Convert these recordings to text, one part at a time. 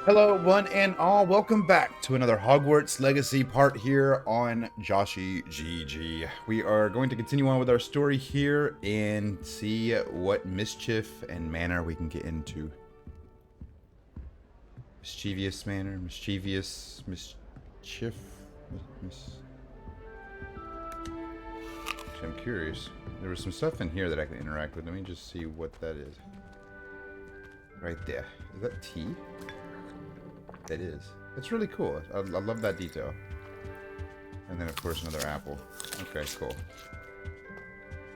Hello, one and all. Welcome back to another Hogwarts Legacy part here on Jawshy GG. We are going to continue on with our story here and see what mischief and manner we can get into. Mischievous manner, mischievous, mischief. I'm curious. There was some stuff in here that I can interact with. Let me just see what that is. Right there. Is that tea? That is. It's really cool. I love that detail. And then, of course, another apple. Okay, cool.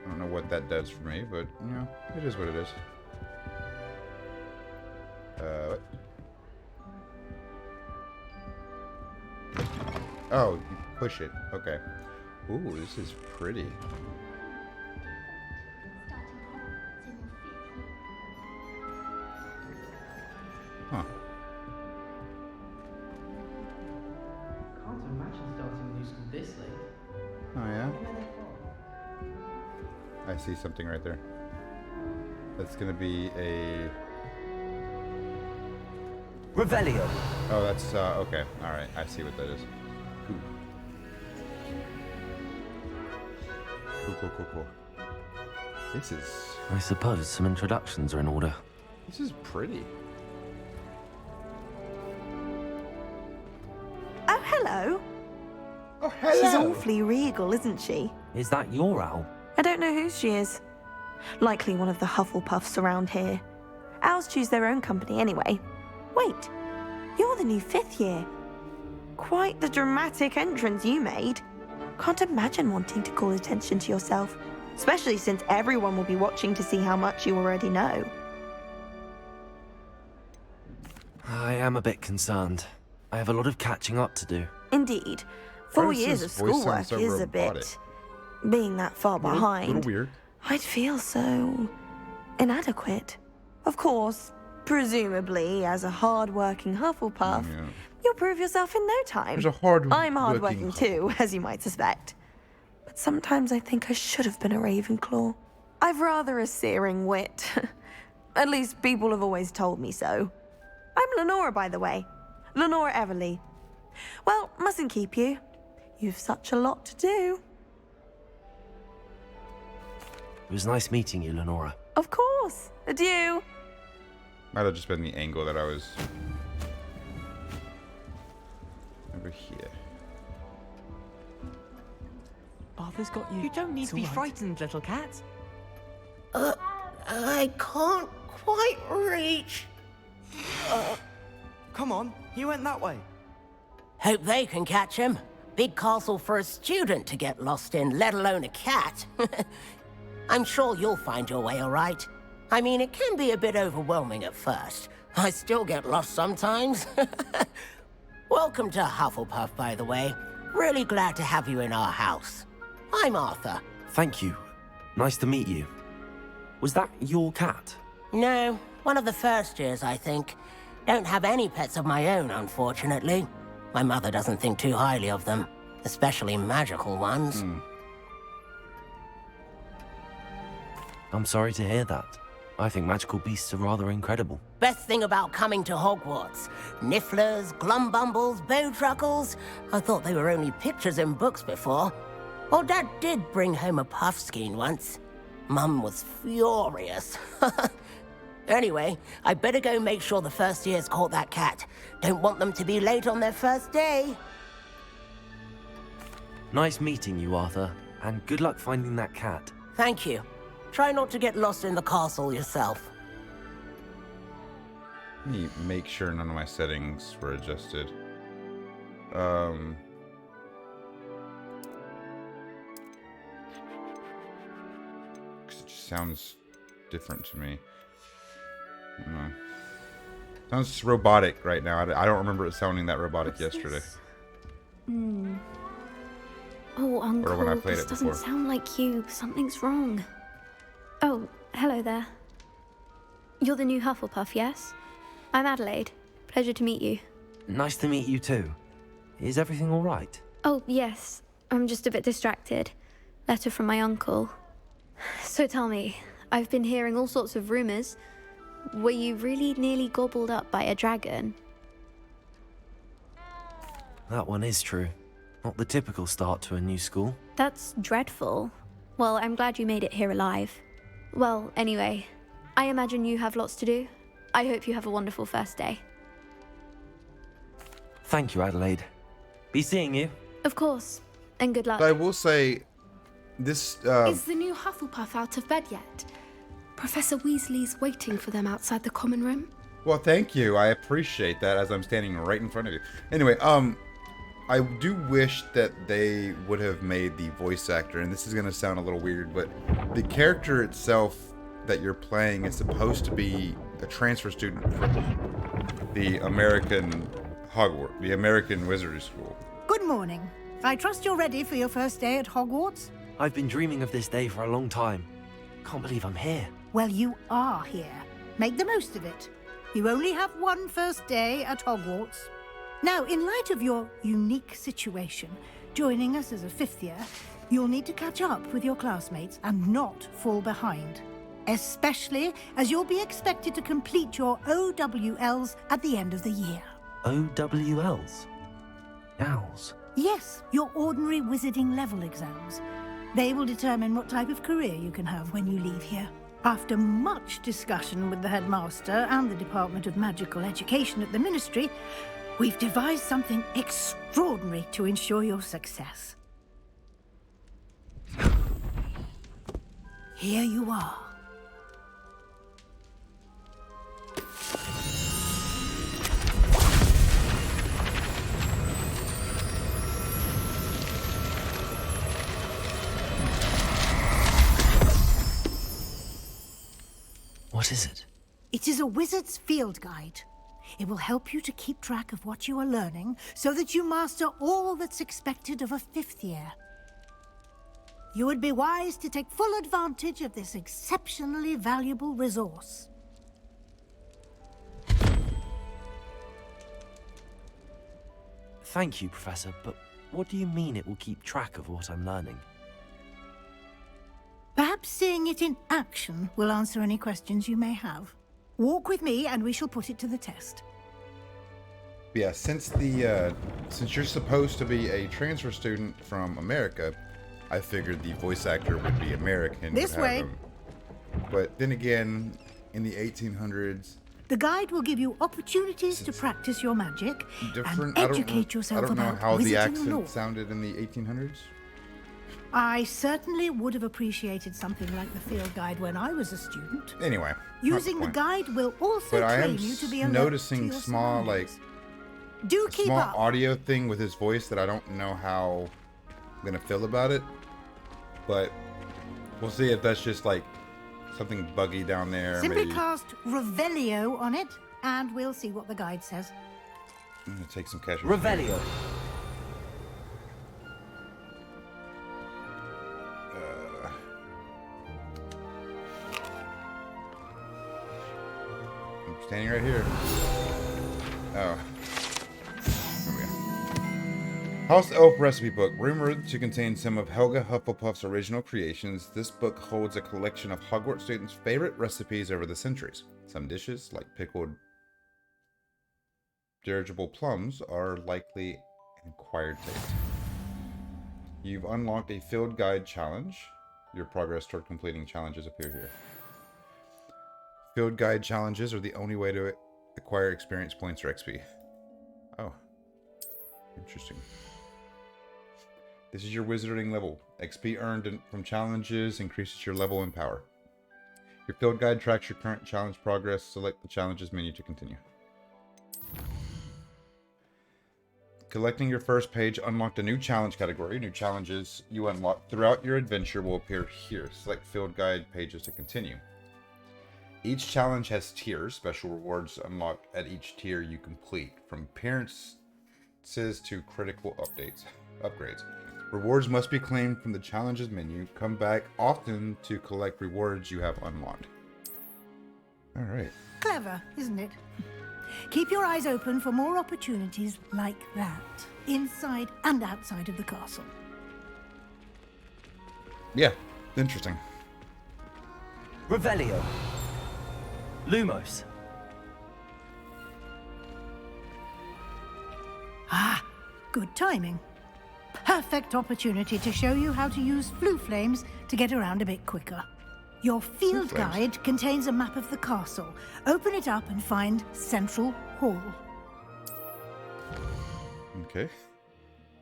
I don't know what that does for me, but, you know, it is what it is. What? Oh, you push it. Okay. Ooh, this is pretty. Huh. Can't imagine starting new school this late. Oh, yeah? I see something right there. That's gonna be a... Revelio. Oh, that's, okay. Alright, I see what that is. Cool. This is... I suppose some introductions are in order. This is pretty. Oh, hello. Oh, hello! She's awfully regal, isn't she? Is that your owl? I don't know who she is. Likely one of the Hufflepuffs around here. Owls choose their own company anyway. Wait, you're the new 5th year. Quite the dramatic entrance you made. Can't imagine wanting to call attention to yourself, especially since everyone will be watching to see how much you already know. I am a bit concerned. I have a lot of catching up to do. Indeed, Why 4 does years his of voice sound schoolwork so is a robotic? bit... Being that far behind, Little weird. I'd feel so... inadequate. Of course, presumably, as a hard-working Hufflepuff, Yeah. you'll prove yourself in no time. There's a hard I'm hard-working working too, as you might suspect. But sometimes I think I should have been a Ravenclaw. I've rather a searing wit. At least people have always told me so. I'm Lenora, by the way. Lenora Everly. Well, mustn't keep you. You've such a lot to do. It was nice meeting you, Lenora. Of course. Adieu. Might have just been the angle that I was... over here. Arthur's got you. You don't need It's to be all right. frightened, little cat. I can't quite reach. Come on, he went that way. Hope they can catch him. Big castle for a student to get lost in, let alone a cat. I'm sure you'll find your way all right. I mean, it can be a bit overwhelming at first. I still get lost sometimes. Welcome to Hufflepuff, by the way. Really glad to have you in our house. I'm Arthur. Thank you. Nice to meet you. Was that your cat? No, one of the first years, I think. Don't have any pets of my own, unfortunately. My mother doesn't think too highly of them, especially magical ones. I'm sorry to hear that. I think magical beasts are rather incredible. Best thing about coming to Hogwarts. Nifflers, glumbumbles, bowtruckles. I thought they were only pictures in books before. Well, Dad did bring home a puffskein once. Mum was furious. Anyway, I better go make sure the first years caught that cat. Don't want them to be late on their first day. Nice meeting you, Arthur. And good luck finding that cat. Thank you. Try not to get lost in the castle yourself. Let me make sure none of my settings were adjusted. Because it just sounds different to me. I don't know. Sounds robotic right now. I don't remember it sounding that robotic yesterday. Oh, Uncle, when I played this it doesn't before. sound like you. Something's wrong. Oh, hello there. You're the new Hufflepuff, yes? I'm Adelaide. Pleasure to meet you. Nice to meet you too. Is everything all right? Oh, yes. I'm just a bit distracted. Letter from my uncle. So tell me, I've been hearing all sorts of rumors. Were you really nearly gobbled up by a dragon? That one is true. Not the typical start to a new school. That's dreadful. Well, I'm glad you made it here alive. Well, anyway, I imagine you have lots to do. I hope you have a wonderful first day. Thank you, Adelaide. Be seeing you. Of course, and good luck. But I will say, this Is the new Hufflepuff out of bed yet? Professor Weasley's waiting for them outside the common room. well, thank you. I appreciate that as I'm standing right in front of you. Anyway, I do wish that they would have made the voice actor, and this is going to sound a little weird, but the character itself that you're playing is supposed to be a transfer student from the American Hogwarts, the American Wizardry School. Good morning. I trust you're ready for your first day at Hogwarts? I've been dreaming of this day for a long time. Can't believe I'm here. Well, you are here. Make the most of it. You only have one first day at Hogwarts. Now, in light of your unique situation, joining us as a fifth year, you'll need to catch up with your classmates and not fall behind. Especially as you'll be expected to complete your OWLs at the end of the year. OWLs? Owls. Yes, your ordinary wizarding level exams. They will determine what type of career you can have when you leave here. After much discussion with the headmaster and the Department of Magical Education at the Ministry, we've devised something extraordinary to ensure your success. Here you are. What is it? It is a wizard's field guide. It will help you to keep track of what you are learning so that you master all that's expected of a fifth year. You would be wise to take full advantage of this exceptionally valuable resource. Thank you, Professor, but what do you mean it will keep track of what I'm learning? Perhaps seeing it in action will answer any questions you may have. Walk with me and we shall put it to the test. Yeah, since you're supposed to be a transfer student from America, I figured the voice actor would be American. This would have way. him. But then again, in the 1800s, The guide will give you opportunities to practice your magic different. and educate yourself I don't know about how the wizarding accent lore. sounded in the 1800s. I certainly would have appreciated something like the field guide when I was a student. Anyway, Using the point. guide will also But I train am you to be alert noticing to your small, surroundings. Do a keep small up. audio thing with his voice that I don't know how I'm gonna feel about it. But we'll see if that's just like something buggy down there. Simply Maybe cast Revelio on it, and we'll see what the guide says. I'm gonna take some cash. Revelio. I'm standing right here. Oh. There we go. House Elf Recipe Book. Rumored to contain some of Helga Hufflepuff's original creations, this book holds a collection of Hogwarts students' favorite recipes over the centuries. Some dishes, like pickled dirigible plums, are likely an acquired taste. You've unlocked a field guide challenge. Your progress toward completing challenges appear here. Field guide challenges are the only way to acquire experience points or XP. Oh. Interesting. This is your wizarding level. XP earned from challenges increases your level and power. Your field guide tracks your current challenge progress. Select the challenges menu to continue. Collecting your first page unlocked a new challenge category. New challenges you unlock throughout your adventure will appear here. Select field guide pages to continue. Each challenge has tiers. Special rewards unlocked at each tier you complete, from appearances to critical upgrades. Rewards must be claimed from the challenges menu. Come back often to collect rewards you have unlocked. Alright. Clever, isn't it? Keep your eyes open for more opportunities like that, inside and outside of the castle. Yeah, interesting. Revelio. Lumos. Ah, Good timing. Perfect opportunity to show you how to use flue flames to get around a bit quicker. Your field guide contains a map of the castle. Open it up and find Central Hall. Okay.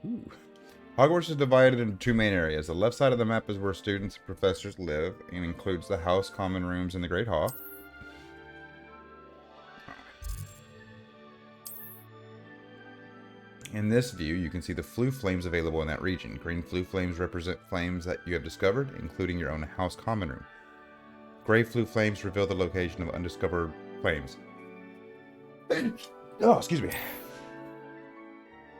Ooh. Hogwarts is divided into two main areas. The left side of the map is where students and professors live and includes the house, common rooms, and the Great Hall. In this view, you can see the flue flames available in that region. Green flue flames represent flames that you have discovered, including your own house common room. Gray flue flames reveal the location of undiscovered flames. Oh, excuse me.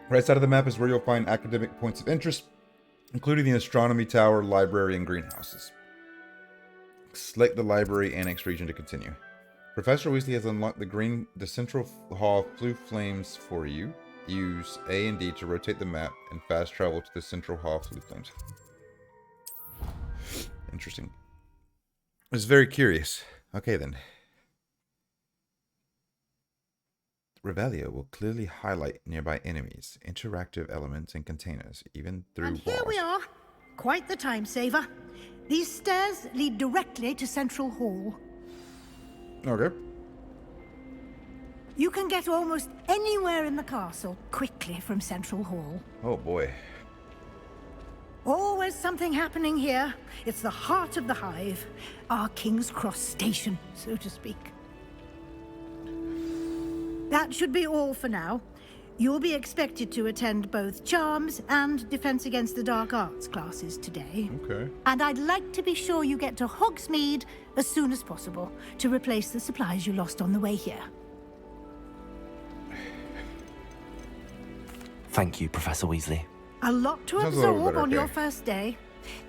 Right side of the map is where you'll find academic points of interest, including the astronomy tower, library, and greenhouses. Select the library annex region to continue. Professor Weasley has unlocked the Central Hall flue flames for you. Use A and D to rotate the map and fast travel to the Central Hall flue flames. Interesting. I was very curious. Okay then. Revelio will clearly highlight nearby enemies, interactive elements, and containers, even through And here walls. we are. Quite the time saver. These stairs lead directly to Central Hall. Okay. You can get almost anywhere in the castle quickly from Central Hall. Oh boy. Always something happening here. It's the heart of the hive. Our King's Cross station, so to speak. That should be all for now. You'll be expected to attend both Charms and Defense Against the Dark Arts classes today. Okay. And I'd like to be sure you get to Hogsmeade as soon as possible to replace the supplies you lost on the way here. Thank you, Professor Weasley. A lot to Sounds a little absorb better, on your okay. first day,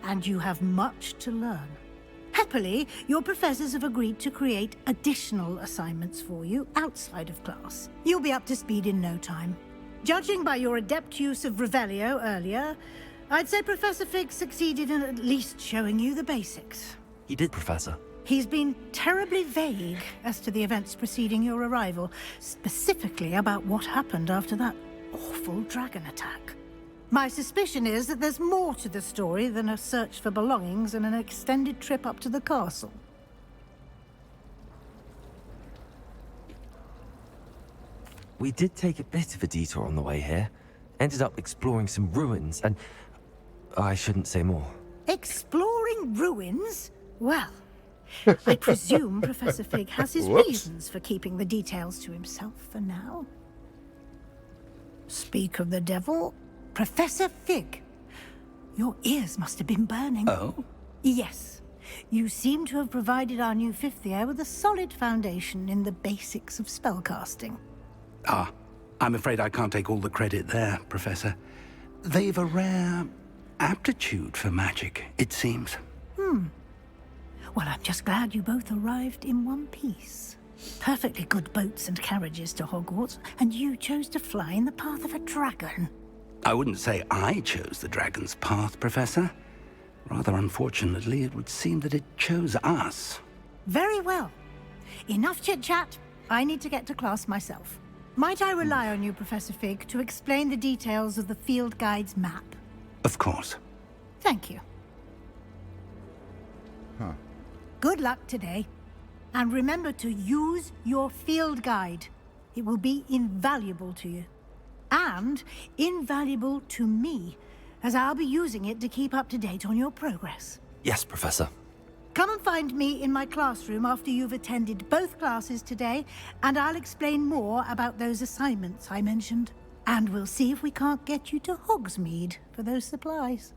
and you have much to learn. Happily, your professors have agreed to create additional assignments for you outside of class. You'll be up to speed in no time. Judging by your adept use of Revelio earlier, I'd say Professor Fig succeeded in at least showing you the basics. He did, Professor. He's been terribly vague as to the events preceding your arrival, specifically about what happened after that awful dragon attack. My suspicion is that there's more to the story than a search for belongings and an extended trip up to the castle. We did take a bit of a detour on the way here. Ended up exploring some ruins and... I shouldn't say more. Exploring ruins? Well, I presume Professor Fig has his Whoops. reasons for keeping the details to himself for now. Speak of the devil, Professor Fig. Your ears must have been burning. Oh? Yes. You seem to have provided our new fifth year with a solid foundation in the basics of spellcasting. Ah, I'm afraid I can't take all the credit there, Professor. They've a rare aptitude for magic, it seems. Well, I'm just glad you both arrived in one piece. Perfectly good boats and carriages to Hogwarts, and you chose to fly in the path of a dragon. I wouldn't say I chose the dragon's path, Professor. Rather unfortunately, it would seem that it chose us. Very well. Enough chit-chat. I need to get to class myself. Might I rely on you, Professor Fig, to explain the details of the field guide's map? Of course. Thank you. Huh. Good luck today. And remember to use your field guide. It will be invaluable to you. And invaluable to me, as I'll be using it to keep up to date on your progress. Yes, Professor. Come and find me in my classroom after you've attended both classes today, and I'll explain more about those assignments I mentioned. And we'll see if we can't get you to Hogsmeade for those supplies.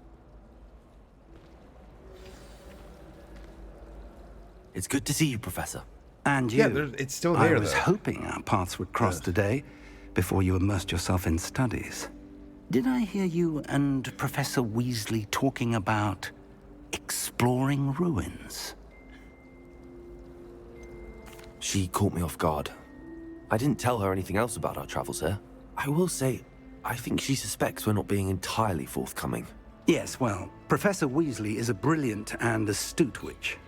It's good to see you, Professor. And you. Yeah, it's still there, I was though. hoping our paths would cross today, before you immersed yourself in studies. Did I hear you and Professor Weasley talking about exploring ruins? She caught me off guard. I didn't tell her anything else about our travels here. I will say, I think she suspects we're not being entirely forthcoming. Yes, well, Professor Weasley is a brilliant and astute witch.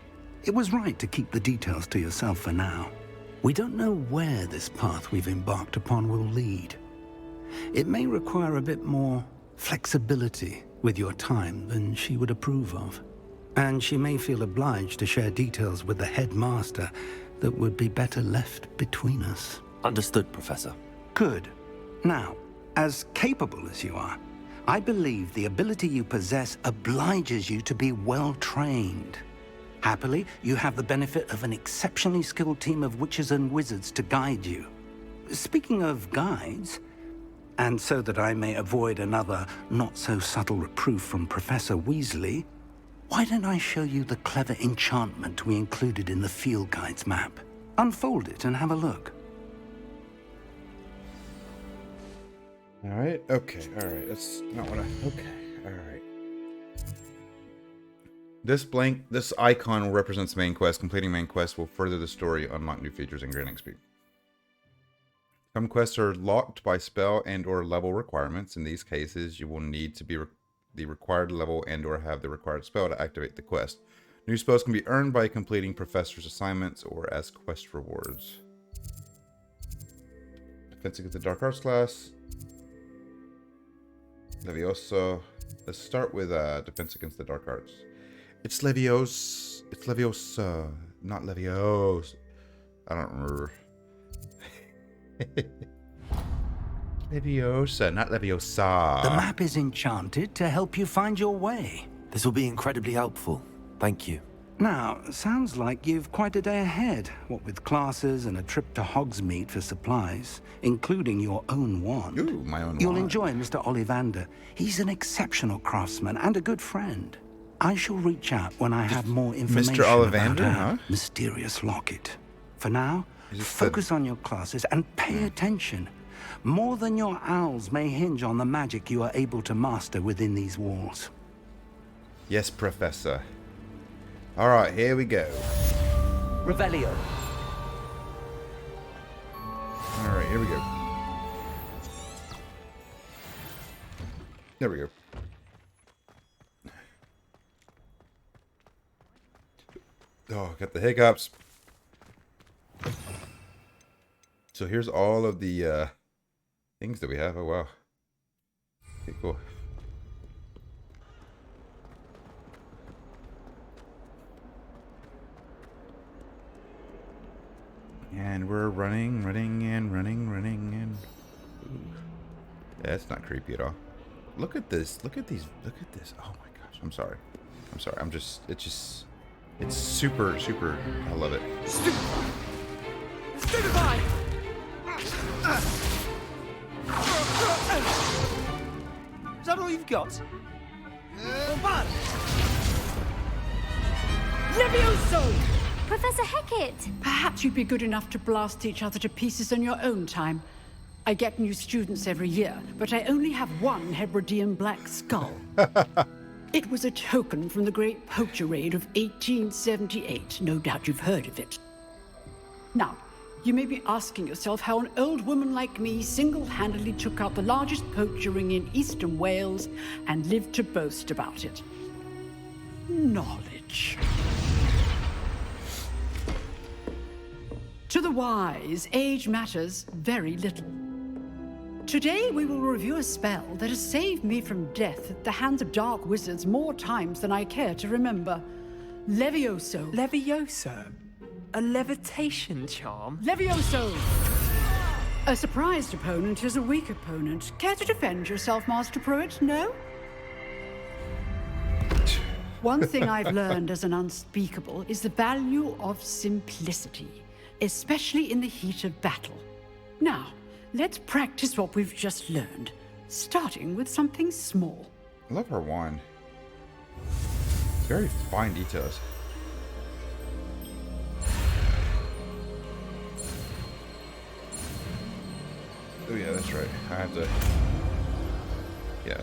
It was right to keep the details to yourself for now. We don't know where this path we've embarked upon will lead. It may require a bit more flexibility with your time than she would approve of. And she may feel obliged to share details with the headmaster that would be better left between us. Understood, Professor. Good. Now, as capable as you are, I believe the ability you possess obliges you to be well trained. Happily, you have the benefit of an exceptionally skilled team of witches and wizards to guide you. Speaking of guides, and so that I may avoid another not-so-subtle reproof from Professor Weasley, why don't I show you the clever enchantment we included in the field guide's map? Unfold it and have a look. Alright, okay, alright. That's not what I... Okay, alright. This icon represents main quest. Completing main quest will further the story, unlock new features, and gain XP. Some quests are locked by spell and or level requirements. In these cases, you will need to be the required level and or have the required spell to activate the quest. New spells can be earned by completing professor's assignments or as quest rewards. Defense against the Dark Arts class. Levioso. Let's start with defense against the Dark Arts. It's Leviosa. It's Leviosa, not Levios. I don't remember. Leviosa, not Leviosa. The map is enchanted to help you find your way. This will be incredibly helpful. Thank you. Now, sounds like you've quite a day ahead, what with classes and a trip to Hogsmeade for supplies, including your own wand. Ooh, my own You'll wand. enjoy Mr. Ollivander. He's an exceptional craftsman and a good friend. I shall reach out when I have more information Mr. Ollivander, about huh? our mysterious locket. For now, Is focus on your classes and pay attention. More than your owls may hinge on the magic you are able to master within these walls. Yes, Professor. Alright, here we go. Revelio. Alright, here we go. There we go. Oh, got the hiccups. So here's all of the things that we have. Oh, wow. Okay, cool. And we're running, and... Ooh. That's not creepy at all. Look at this. Look at these. Look at this. Oh my gosh. I'm sorry. It's super, super... I love it. Stupefy! Is that all you've got? Bombard! Levioso! Professor Hecat! Perhaps you'd be good enough to blast each other to pieces in your own time. I get new students every year, but I only have one Hebridean black skull. It was a token from the Great Poacher Raid of 1878. No doubt you've heard of it. Now, you may be asking yourself how an old woman like me single-handedly took out the largest poacher ring in eastern Wales and lived to boast about it. Knowledge. To the wise, age matters very little. Today we will review a spell that has saved me from death at the hands of dark wizards more times than I care to remember. Levioso. Levioso? A levitation charm? Levioso! A surprised opponent is a weak opponent. Care to defend yourself, Master Pruitt? No? One thing I've learned as an unspeakable is the value of simplicity, especially in the heat of battle. Now, let's practice what we've just learned, starting with something small. I love her wand. Very fine details. Oh yeah, that's right. I have to... Yeah.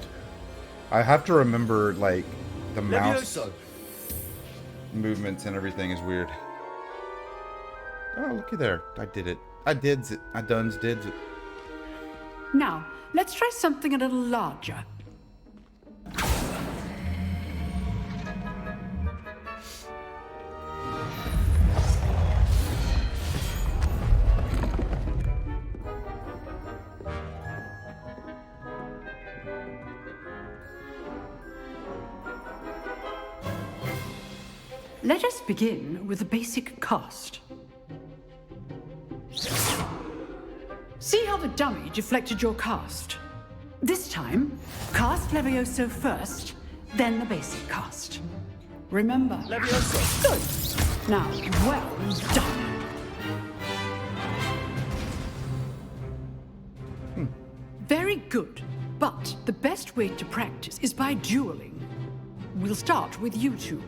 I have to remember, like, the mouse movements and everything is weird. Oh, looky there. I did it. I did it. I did it. Now, let's try something a little larger. Let us begin with the basic cast. See how the dummy deflected your cast? This time, cast Levioso first, then the basic cast. Remember, Levioso. Good. Now, well done. Very good. But the best way to practice is by dueling. We'll start with you two.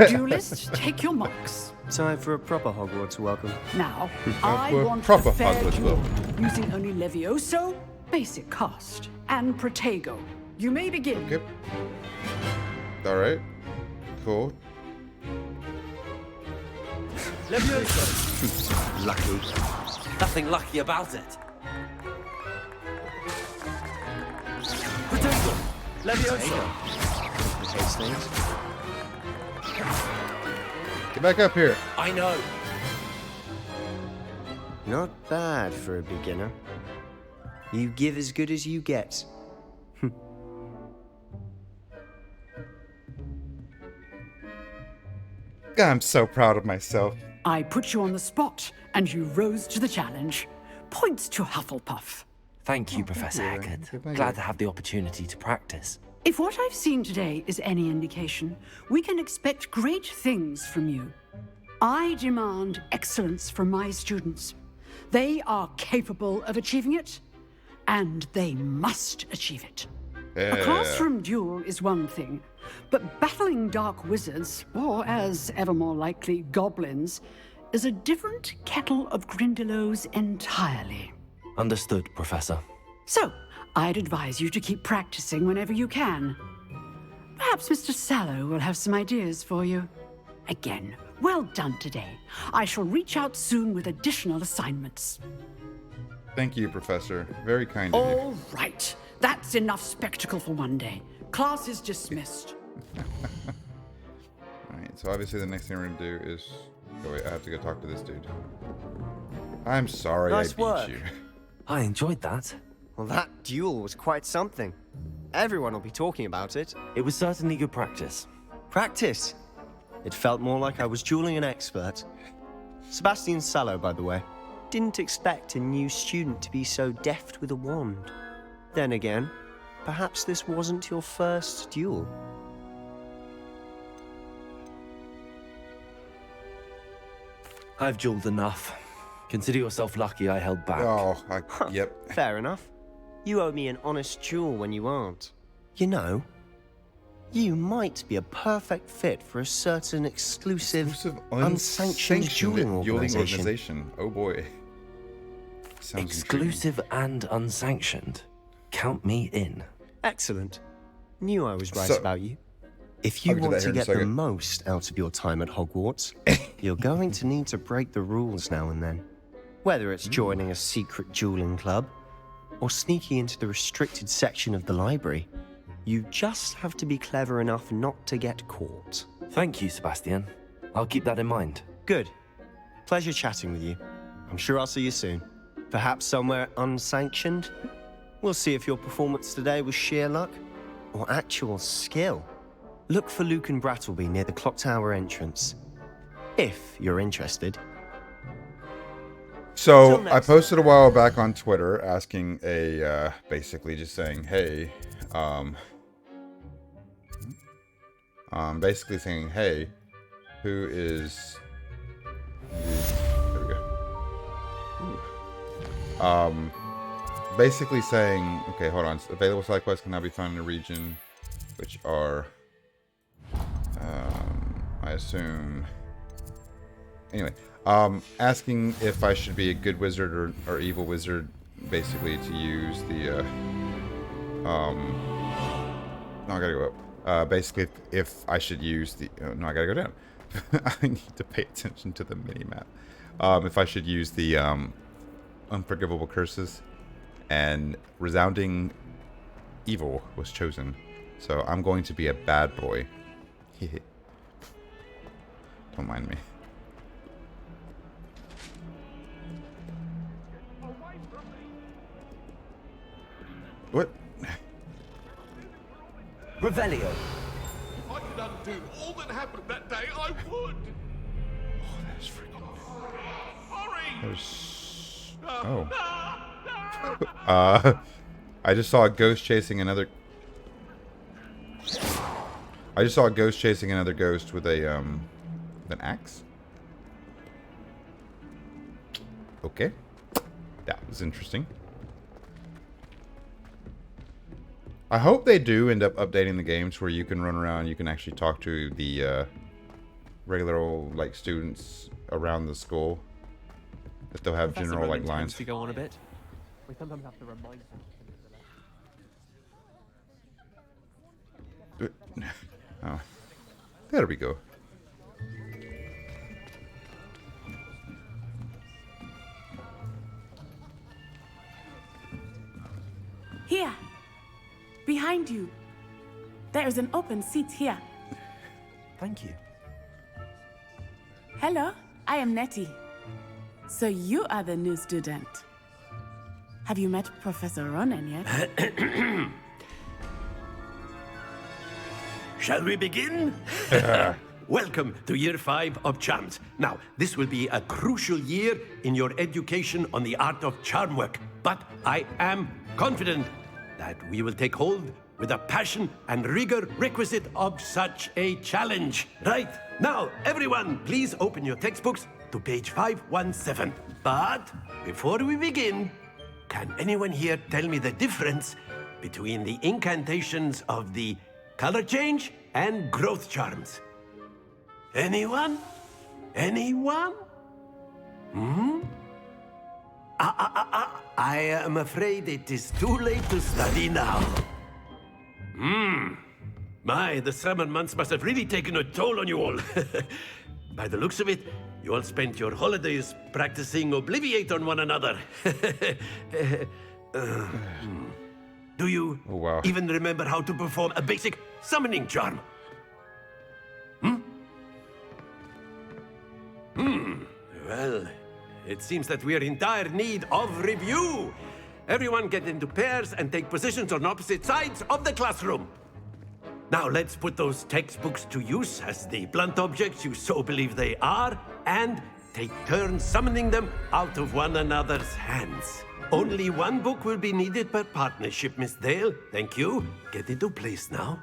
Duelists, take your marks. Time for a proper Hogwarts welcome. Now, I want proper a fair Hogwarts duel, welcome. using only Levioso, basic cast, and Protego. You may begin. Okay. Alright. Cool. Levioso. Lucky. Nothing lucky about it. Protego. Levioso. Complicates things. Get back up here. I know. Not bad for a beginner. You give as good as you get. I'm so proud of myself. I put you on the spot, and you rose to the challenge. Points to Hufflepuff. Thank you, Professor Thank you. Heckard. Thank you. Glad to have the opportunity to practice. If what I've seen today is any indication, we can expect great things from you. I demand excellence from my students. They are capable of achieving it, and they must achieve it. A classroom duel is one thing, but battling dark wizards, or as ever more likely, goblins, is a different kettle of Grindylows entirely. Understood, Professor. So, I'd advise you to keep practicing whenever you can. Perhaps Mr. Sallow will have some ideas for you. Again, well done today. I shall reach out soon with additional assignments. Thank you, Professor. Very kind of you. All right. That's enough spectacle for one day. Class is dismissed. Alright, so obviously the next thing we're gonna do is... Oh wait, I have to go talk to this dude. I'm sorry Nice I beat work. you. I enjoyed that. Well, that duel was quite something. Everyone will be talking about it. It was certainly good practice. Practice. It felt more like I was dueling an expert. Sebastian Sallow, by the way. Didn't expect a new student to be so deft with a wand. Then again, perhaps this wasn't your first duel. I've dueled enough. Consider yourself lucky I held back. Oh, yep. Fair enough. You owe me an honest duel when you aren't. You know, you might be a perfect fit for a certain exclusive unsanctioned dueling organization. Oh boy. Sounds Exclusive and unsanctioned. Count me in. Excellent. Knew I was right So- about you. If you I'll get to want that to here in a get the second. most out of your time at Hogwarts, you're going to need to break the rules now and then. Whether it's joining a secret dueling club, or sneaking into the restricted section of the library, you just have to be clever enough not to get caught. Thank you, Sebastian. I'll keep that in mind. Good. Pleasure chatting with you. I'm sure I'll see you soon. Perhaps somewhere unsanctioned? We'll see if your performance today was sheer luck or actual skill. Look for Luke and Brattleby near the clock tower entrance. If you're interested. So Till I next posted a while back on Twitter asking basically just saying, hey, basically saying, hey, who is, there we go. Basically saying, okay, hold on. Available side quests can now be found in the region, which are, I assume. Anyway, asking if I should be a good wizard or evil wizard, basically to use the, no, I gotta go up. Basically, if I should use the, no, I gotta go down. I need to pay attention to the mini-map. If I should use the, unforgivable curses, and resounding evil was chosen. So I'm going to be a bad boy. Don't mind me. What? Revelio. undo all that happened that day, I would. Oh, that's freaking. Hurry! There's. Oh. I just saw a ghost chasing another. I just saw a ghost chasing another ghost with a an axe. Okay, that was interesting. I hope they do end up updating the games where you can run around. You can actually talk to the regular old like students around the school. That they'll have Professor general like Rowan lines. tends to go on a bit. We sometimes have to remind them. Oh, there we go. Here, behind you. There is an open seat here. Thank you. Hello, I am Nettie. So you are the new student. Have you met Professor Ronan yet? Shall we begin? Welcome to Year 5 of Charms. Now, this will be a crucial year in your education on the art of charm work, but I am confident that we will take hold with the passion and rigor requisite of such a challenge. Right, now, everyone, please open your textbooks to page 517. But before we begin, can anyone here tell me the difference between the incantations of the color change and growth charms? Anyone? Anyone? I am afraid it is too late to study now. My, the summer months must have really taken a toll on you all. By the looks of it, you all spent your holidays practicing Obliviate on one another. Do you even remember how to perform a basic summoning charm? Well, it seems that we are in dire need of review. Everyone get into pairs and take positions on opposite sides of the classroom. Now let's put those textbooks to use as the blunt objects you so believe they are, and take turns summoning them out of one another's hands. Only one book will be needed per partnership, Miss Dale. Thank you. Get into place now.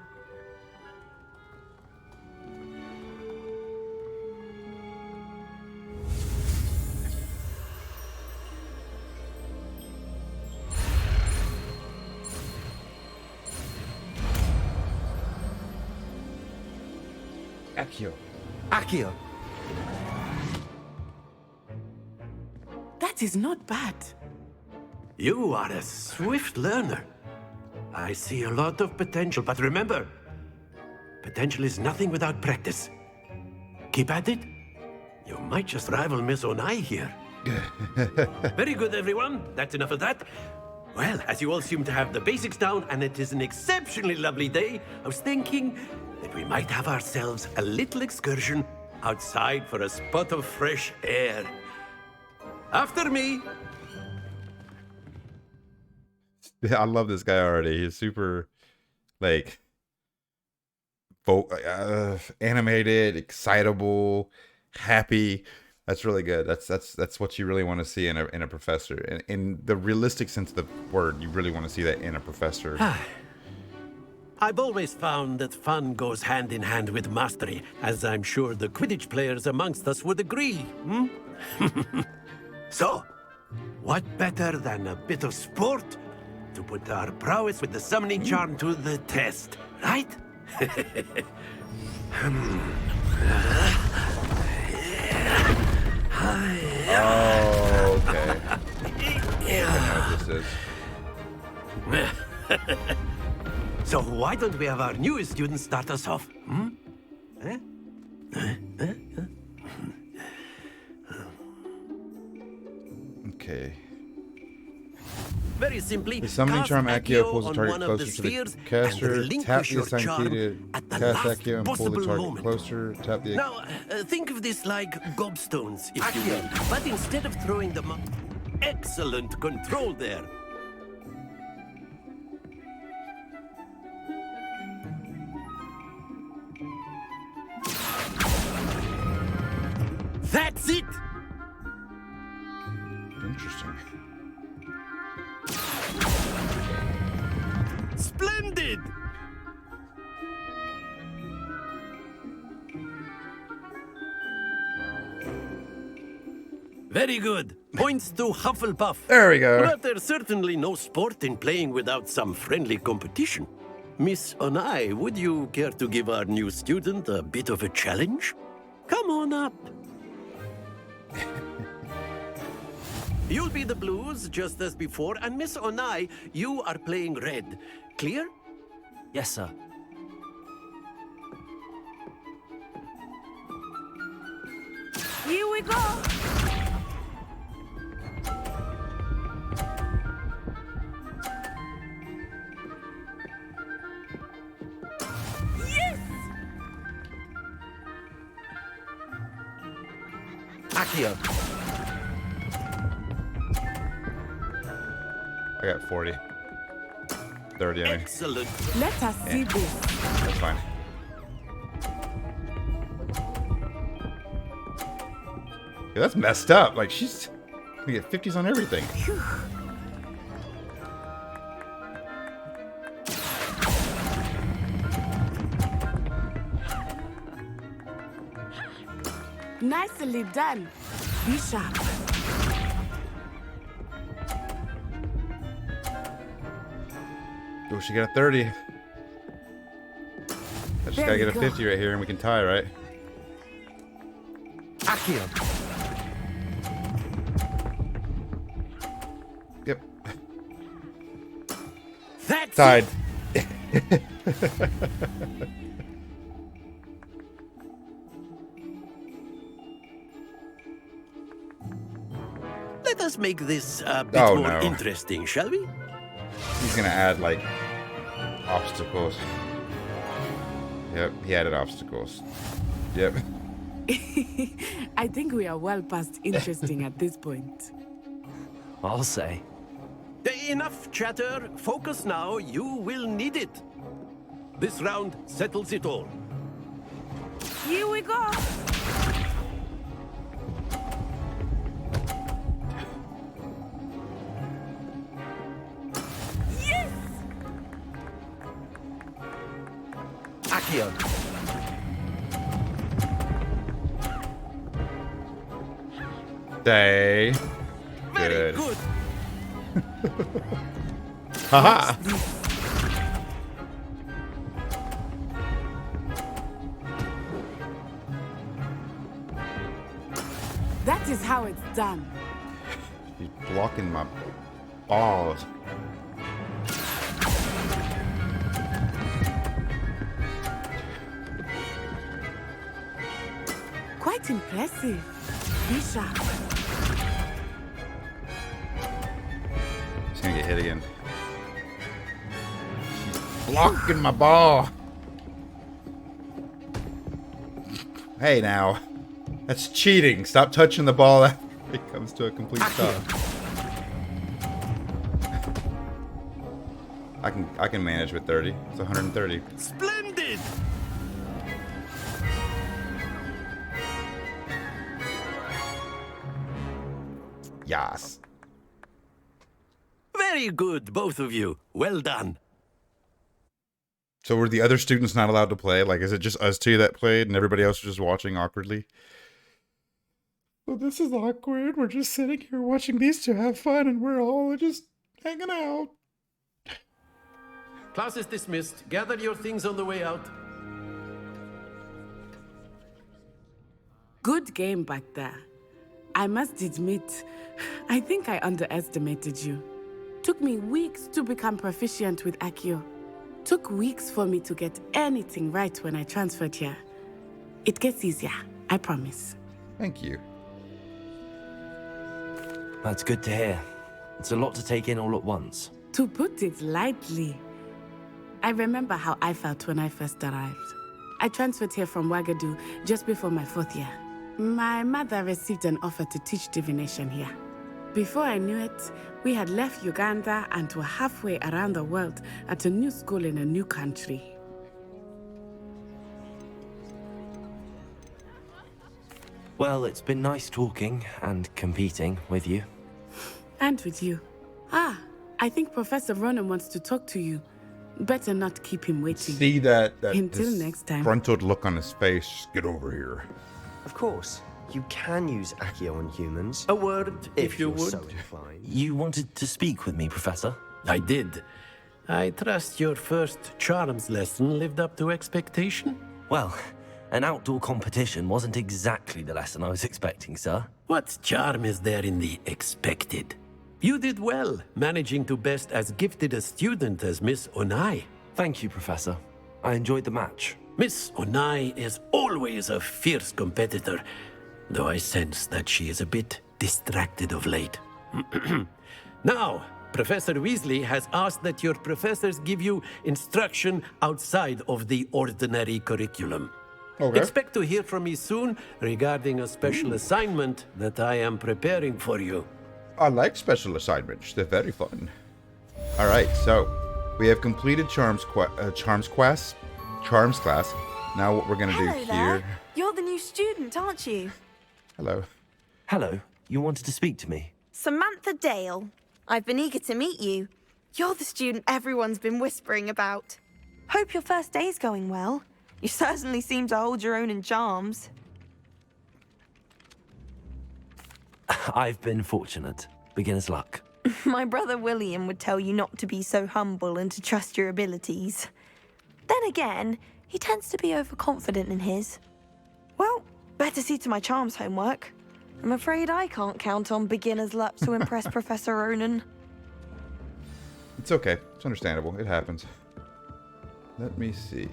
Accio. That is not bad. You are a swift learner. I see a lot of potential, but remember, potential is nothing without practice. Keep at it. You might just rival Miss Onai here. Very good, everyone. That's enough of that. Well, as you all seem to have the basics down, and it is an exceptionally lovely day, I was thinking that we might have ourselves a little excursion outside for a spot of fresh air. After me. I love this guy already. He's super, like, animated, excitable, happy. That's really good. That's what you really want to see in a professor. In the realistic sense of the word, you really want to see that in a professor. I've always found that fun goes hand in hand with mastery, as I'm sure the Quidditch players amongst us would agree. So, what better than a bit of sport to put our prowess with the summoning charm to the test, right? Oh, okay. I know what this is. So why don't we have our newest student start us off? Okay. Very simply, the summoning charm Accio pulls the target closer to the caster. Tap the assigned key to cast Accio and pull the target closer. Tap the. Now, think of this like gobstones, if you will. But instead of throwing them up, excellent control there. Splendid! Very good. Points to Hufflepuff. There we go. But there's certainly no sport in playing without some friendly competition. Miss Onai, would you care to give our new student a bit of a challenge? Come on up. You'll be the blues, just as before, and Miss Onai, you are playing red. Clear? Yes, sir. Here we go. Yes! Accio. I got 40. 30, I mean. Excellent. Let us see this. That's fine. Yeah, that's messed up. Like, she's gonna get 50s on everything. Nicely done, Bishop. Oh, she got a 30. I just There gotta we get a go. 50 right here and we can tie, right? Accio. Yep. That's Tied. Let us make this a bit Oh, more no. interesting, shall we? He's gonna add, like, obstacles. Yep, he added obstacles. Yep. I think we are well past interesting at this point. I'll say. Enough chatter. Focus now. You will need it. This round settles it all. Here we go. Yes! Accio. Day. Very Good. good. Haha! That is how it's done. He's blocking my balls. Quite impressive, Bishop. He's gonna get hit again. She's blocking my ball. Hey now. That's cheating. Stop touching the ball after it comes to a complete stop. I can manage with 30. It's 130. Splendid. Yes. Very good, both of you. Well done. So were the other students not allowed to play? Like, is it just us two that played and everybody else was just watching awkwardly? Well, this is awkward. We're just sitting here watching these two have fun and we're all just hanging out. Class is dismissed. Gather your things on the way out. Good game back there. I must admit, I think I underestimated you. Took me weeks to become proficient with Accio. Took weeks for me to get anything right when I transferred here. It gets easier, I promise. Thank you. That's good to hear. It's a lot to take in all at once. To put it lightly, I remember how I felt when I first arrived. I transferred here from Wagadu just before my 4th year. My mother received an offer to teach divination here. Before I knew it, we had left Uganda and were halfway around the world at a new school in a new country. Well, it's been nice talking and competing with you. And with you. Ah, I think Professor Ronan wants to talk to you. Better not keep him waiting. See that Until next time. disgruntled look on his face. Just get over here. Of course, you can use Accio on humans. A word, if you you're would. so inclined. You wanted to speak with me, Professor? I did. I trust your first charms lesson lived up to expectation? Well, an outdoor competition wasn't exactly the lesson I was expecting, sir. What charm is there in the expected? You did well, managing to best as gifted a student as Miss Onai. Thank you, Professor. I enjoyed the match. Miss Onai is always a fierce competitor, though I sense that she is a bit distracted of late. Now, Professor Weasley has asked that your professors give you instruction outside of the ordinary curriculum. Okay. Expect to hear from me soon regarding a special assignment that I am preparing for you. I like special assignments. They're very fun. All right, so we have completed Charms class. Now what we're gonna do Hello here? there. You're the new student, aren't you? Hello. Hello, you wanted to speak to me? Samantha Dale. I've been eager to meet you. You're the student everyone's been whispering about. Hope your first day's going well. You certainly seem to hold your own in charms. I've been fortunate. Beginner's luck. My brother William would tell you not to be so humble and to trust your abilities. Then again, he tends to be overconfident in his. Well, better see to my charms homework. I'm afraid I can't count on beginner's luck to impress Professor Ronan. It's okay. It's understandable. It happens. Let me see.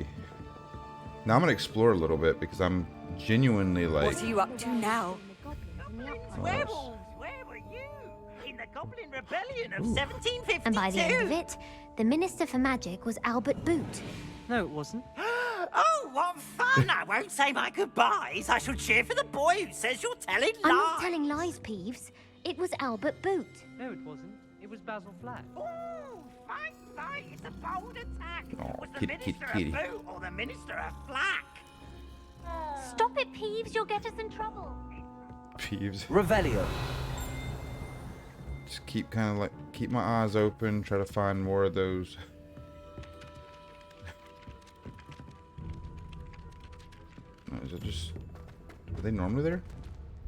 Now I'm gonna explore a little bit because I'm genuinely like. What are you up to now? Werewolves, where were you? In the Goblin Rebellion of 1752. And by the end of it, the Minister for Magic was Albert Boot. No, it wasn't. Oh, what fun! I won't say my goodbyes. I shall cheer for the boy who says you're telling lies. I'm not telling lies, Peeves. It was Albert Boot. No, it wasn't. It was Basil Flack. Ooh, fight! It's a bold attack. Oh, was the Minister a Boot or the Minister a Flack? Stop it, Peeves. You'll get us in trouble. Peeves. Revelio. Just keep keep my eyes open, try to find more of those. Is it just, are they normally there?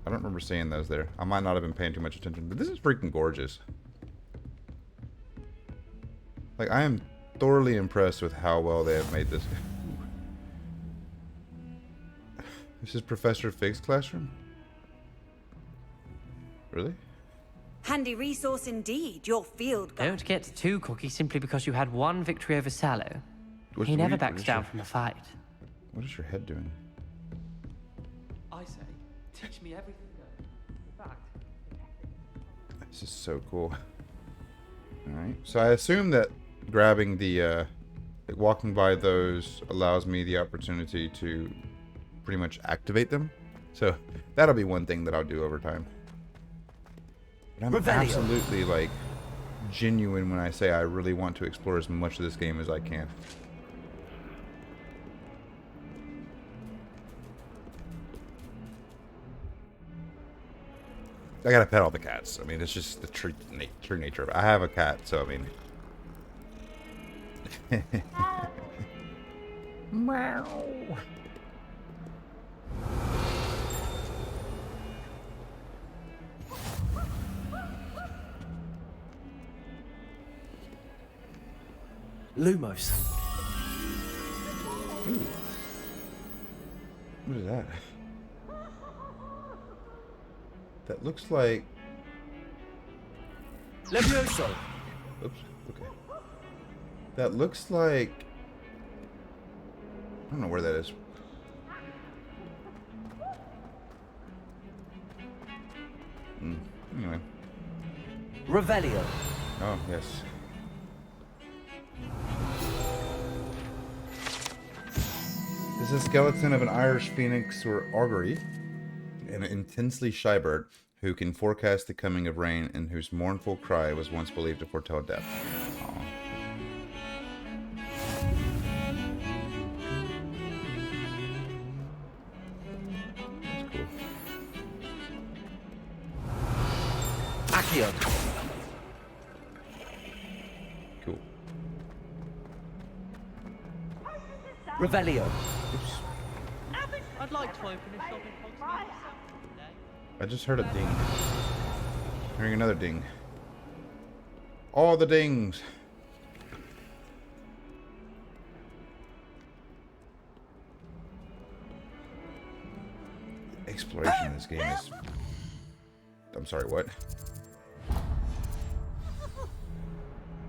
I don't remember seeing those there. I might not have been paying too much attention, but this is freaking gorgeous. Like, I am thoroughly impressed with how well they have made this. This is Professor Fig's classroom? Really? Handy resource indeed, your field guide. Don't get too cocky simply because you had one victory over Sallow. He never backs down from a fight. What is your head doing? I say, teach me everything. In fact, This is so cool. Alright, so I assume that grabbing the, walking by those allows me the opportunity to pretty much activate them. So that'll be one thing that I'll do over time. But I'm absolutely, like, genuine when I say I really want to explore as much of this game as I can. I gotta pet all the cats. I mean, it's just the true nature of it. I have a cat, so I mean. Meow. Lumos. Ooh. What is that? That looks like... Levioso. Oops. Okay. That looks like... I don't know where that is. Anyway. Revelio. Oh, yes. This is a skeleton of an Irish phoenix or augury, an intensely shy bird who can forecast the coming of rain and whose mournful cry was once believed to foretell death. Aww. That's cool. Accio. Cool. Revelio. I'd like to open a shop in Hogsmeade today. I just heard a ding. Hearing another ding. All the dings. Exploration in this game is... I'm sorry, what?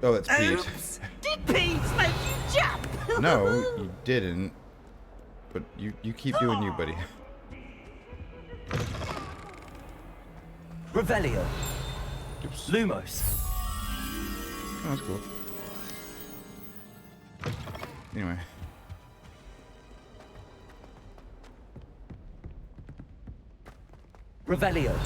Oh, that's Pete. Oops! Did Pete make you jump? No, you didn't. But you keep doing you, buddy. Revelio. Oops. Lumos. Oh, that's cool. Anyway. Revelio.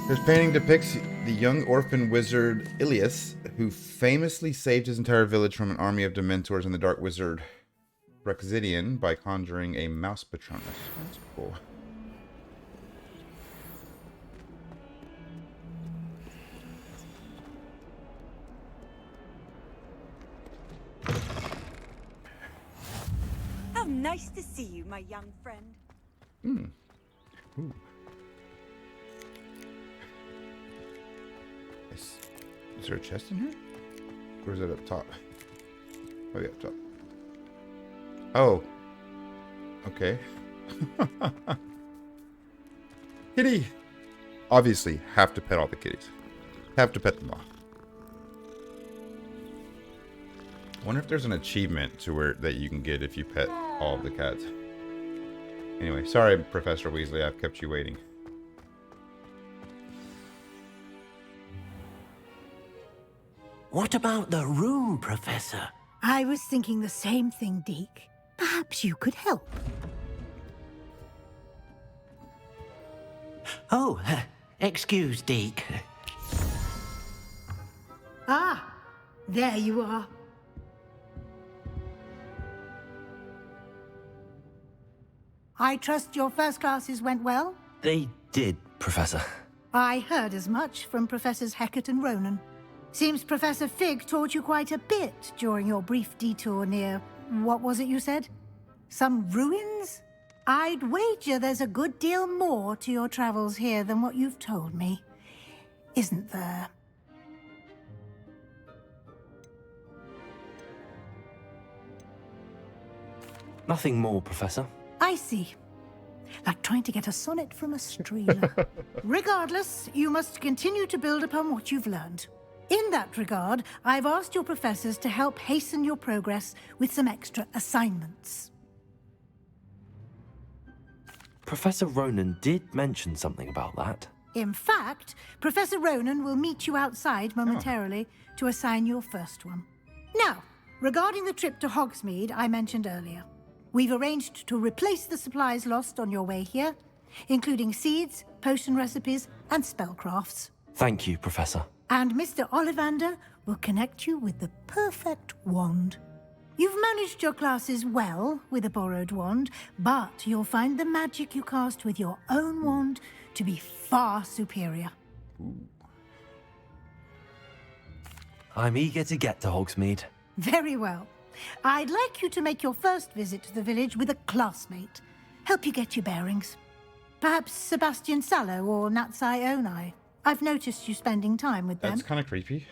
This painting depicts the young orphan wizard Ilias, who famously saved his entire village from an army of Dementors and the dark wizard Rexidian by conjuring a mouse patronus. That's cool. How nice to see you, my young friend. Hmm. Ooh. Is there a chest in here? Or is it up top? Oh, yeah, up top. Oh. Okay. Kitty! Obviously, have to pet all the kitties. Have to pet them all. I wonder if there's an achievement to where that you can get if you pet all of the cats. Anyway, sorry, Professor Weasley, I've kept you waiting. What about the room, Professor? I was thinking the same thing, Deke. Perhaps you could help. Oh, excuse, Deke. Ah, there you are. I trust your first classes went well? They did, Professor. I heard as much from Professors Hecat and Ronan. Seems Professor Fig taught you quite a bit during your brief detour near... what was it you said? Some ruins? I'd wager there's a good deal more to your travels here than what you've told me. Isn't there? Nothing more, Professor. I see. Like trying to get a sonnet from a streamer. Regardless, you must continue to build upon what you've learned. In that regard, I've asked your professors to help hasten your progress with some extra assignments. Professor Ronan did mention something about that. In fact, Professor Ronan will meet you outside momentarily to assign your first one. Now, regarding the trip to Hogsmeade I mentioned earlier, we've arranged to replace the supplies lost on your way here, including seeds, potion recipes, and spellcrafts. Thank you, Professor. And Mr. Ollivander will connect you with the perfect wand. You've managed your classes well with a borrowed wand, but you'll find the magic you cast with your own wand to be far superior. I'm eager to get to Hogsmeade. Very well. I'd like you to make your first visit to the village with a classmate. Help you get your bearings. Perhaps Sebastian Sallow or Natsai Onai. I've noticed you spending time with them. That's kind of creepy.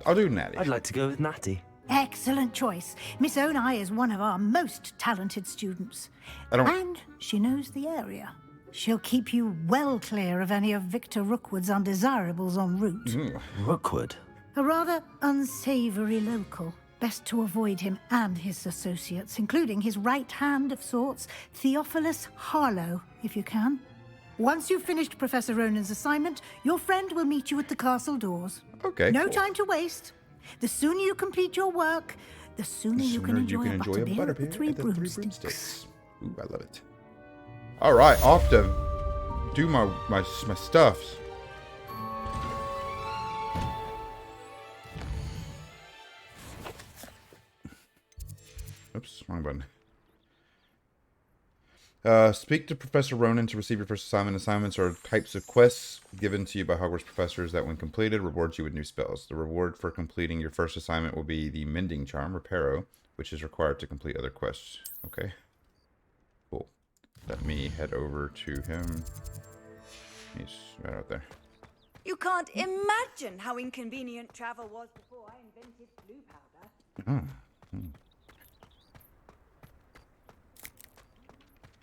I'll do Natty. I'd like to go with Natty. Excellent choice. Miss Onai is one of our most talented students. And she knows the area. She'll keep you well clear of any of Victor Rookwood's undesirables en route. Rookwood? A rather unsavory local. Best to avoid him and his associates, including his right hand of sorts, Theophilus Harlow, if you can. Once you've finished Professor Ronan's assignment, your friend will meet you at the castle doors. Okay, No cool. time to waste. The sooner you complete your work, the sooner you can enjoy a butterbeer at the Three Broomsticks. Ooh, I love it. All right, off to do my stuffs. Oops, wrong button. Speak to Professor Ronan to receive your first assignment. Assignments are types of quests given to you by Hogwarts professors that, when completed, rewards you with new spells. The reward for completing your first assignment will be the Mending Charm, Reparo, which is required to complete other quests. Okay. Cool. Let me head over to him. He's right out there. You can't imagine how inconvenient travel was before I invented blue powder. Oh.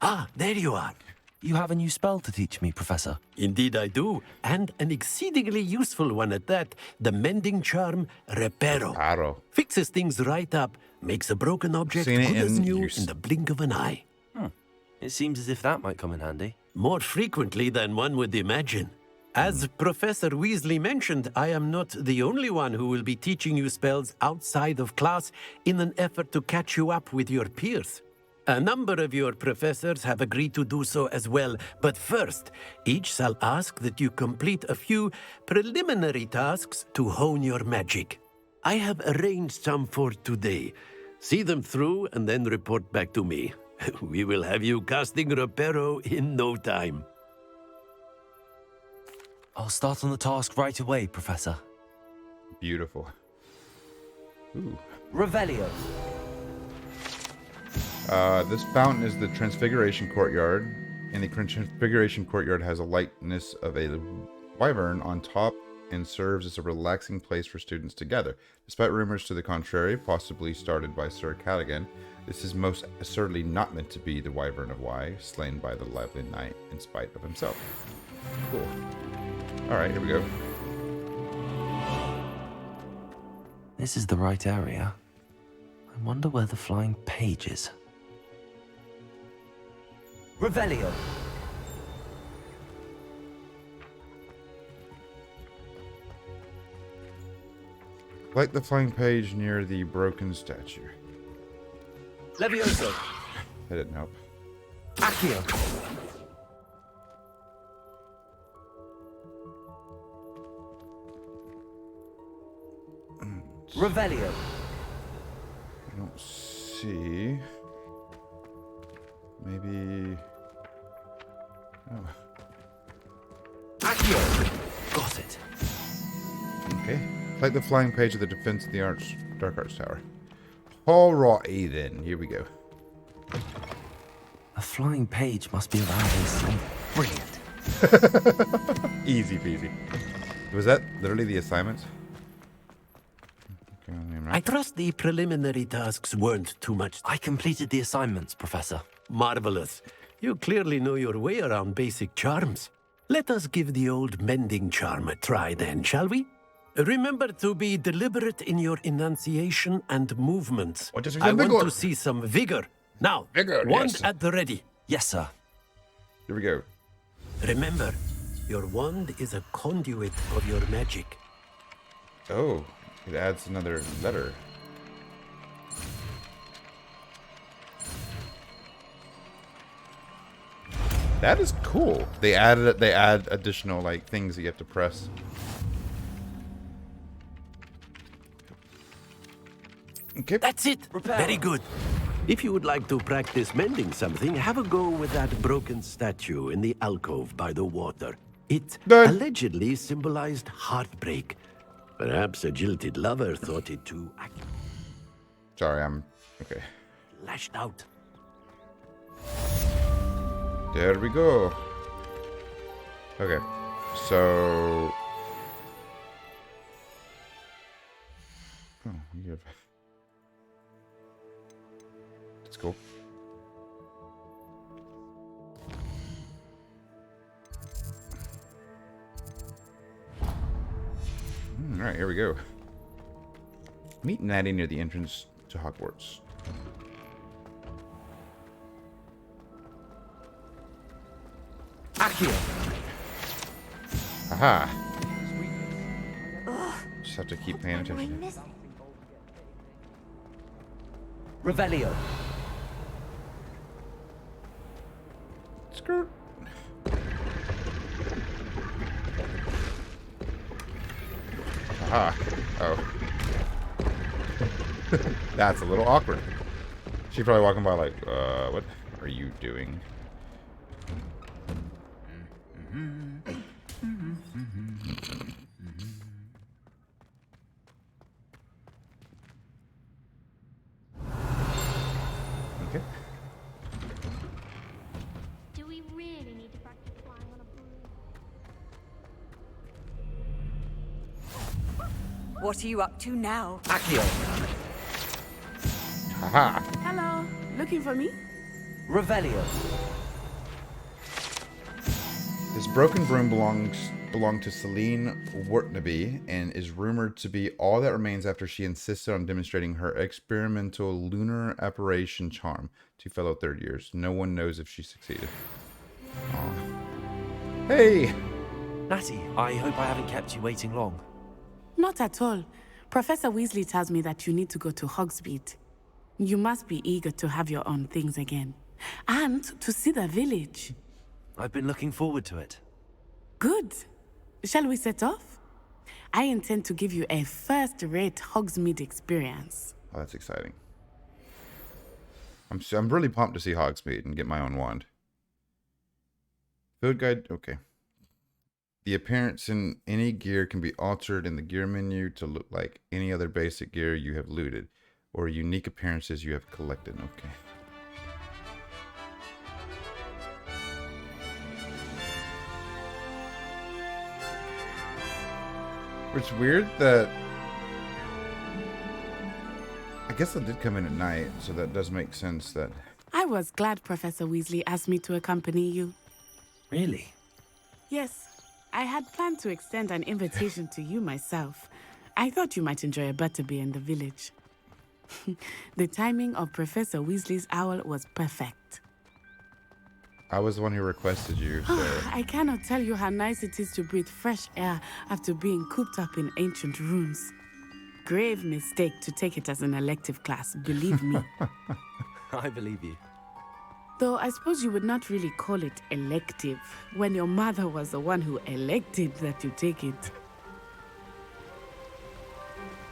Ah, there you are. You have a new spell to teach me, Professor. Indeed I do, and an exceedingly useful one at that. The Mending Charm, Reparo. Fixes things right up, makes a broken object good as new in the blink of an eye. It seems as if that might come in handy. More frequently than one would imagine. As Professor Weasley mentioned, I am not the only one who will be teaching you spells outside of class in an effort to catch you up with your peers. A number of your professors have agreed to do so as well, but first, each shall ask that you complete a few preliminary tasks to hone your magic. I have arranged some for today. See them through and then report back to me. We will have you casting Reparo in no time. I'll start on the task right away, Professor. Beautiful. Ooh. Revelio. This fountain is the Transfiguration Courtyard, and the Transfiguration Courtyard has a likeness of a wyvern on top and serves as a relaxing place for students to gather. Despite rumors to the contrary, possibly started by Sir Cadigan, this is most assuredly not meant to be the wyvern of Y, slain by the lively knight in spite of himself. Cool. Alright, here we go. This is the right area. I wonder where the flying page is. Revelio. Like the flying page near the broken statue. Levioso. That didn't help. Accio. Revelio. I don't see. Maybe. Oh. Accio. Got it. Okay. Like the flying page of the defense of the Dark Arts Tower. Alrighty then. Here we go. A flying page must be around here. Brilliant. Easy peasy. Was that literally the assignment? I trust the preliminary tasks weren't too much. I completed the assignments, Professor. Marvelous. You clearly know your way around basic charms. Let us give the old Mending Charm a try then, shall we? Remember to be deliberate in your enunciation and movements. I want to see some vigor. Now, wand yes. at the ready. Yes, sir. Here we go. Remember, your wand is a conduit of your magic. Oh, it adds another letter. That is cool. They add additional like things that you have to press. Okay. That's it. Very good. If you would like to practice mending something, have a go with that broken statue in the alcove by the water. It allegedly symbolized heartbreak. Perhaps a jilted lover thought it too accurate. Sorry, I'm okay. Lashed out. There we go. Okay, so. Oh, you have. That's cool. All right, here we go. Meet Natty near the entrance to Hogwarts. Accio. Aha. Just have to keep paying attention. Revelio. Skirt. Aha. Oh. That's a little awkward. She's probably walking by like, what are you doing? Okay. Do we really need to practice flying on a broom? What are you up to now? Accio. Haha. Hello. Looking for me? Revelio. This broken broom belonged to Celine Wortnaby and is rumored to be all that remains after she insisted on demonstrating her experimental lunar apparition charm to fellow third years. No one knows if she succeeded. Aw. Hey! Natty, I hope I haven't kept you waiting long. Not at all. Professor Weasley tells me that you need to go to Hogsmeade. You must be eager to have your own things again. And to see the village. I've been looking forward to it. Good. Shall we set off? I intend to give you a first-rate Hogsmeade experience. Oh, that's exciting. I'm really pumped to see Hogsmeade and get my own wand. Field guide, okay. The appearance in any gear can be altered in the gear menu to look like any other basic gear you have looted, or unique appearances you have collected. Okay. It's weird that... I guess that did come in at night, so that does make sense that... I was glad Professor Weasley asked me to accompany you. Really? Yes. I had planned to extend an invitation to you myself. I thought you might enjoy a butterbeer in the village. The timing of Professor Weasley's owl was perfect. I was the one who requested you, so... I cannot tell you how nice it is to breathe fresh air after being cooped up in ancient rooms. Grave mistake to take it as an elective class, believe me. I believe you. Though I suppose you would not really call it elective when your mother was the one who elected that you take it.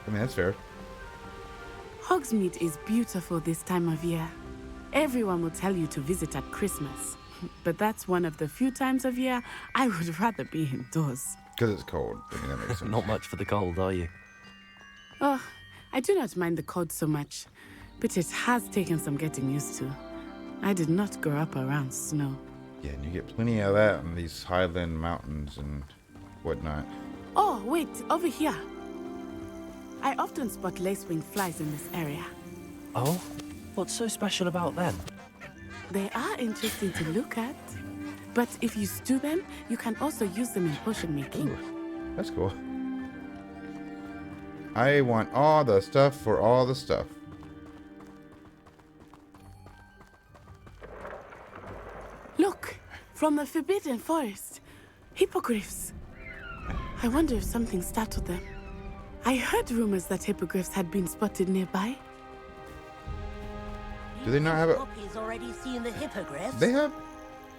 I mean, that's fair. Hogsmeade is beautiful this time of year. Everyone will tell you to visit at Christmas. But that's one of the few times of year I would rather be indoors. Because it's cold. I mean, that makes sense. Not much for the cold, are you? Oh, I do not mind the cold so much, but it has taken some getting used to. I did not grow up around snow. Yeah, and you get plenty of that in these highland mountains and whatnot. Oh, wait, over here. I often spot lacewing flies in this area. Oh? What's so special about them? They are interesting to look at. But if you stew them, you can also use them in potion making. Ooh, that's cool. I want all the stuff for all the stuff. Look, from the Forbidden Forest. Hippogriffs. I wonder if something startled them. I heard rumors that hippogriffs had been spotted nearby. Do they not have a... Poppy's already seen the hippogriffs. They have...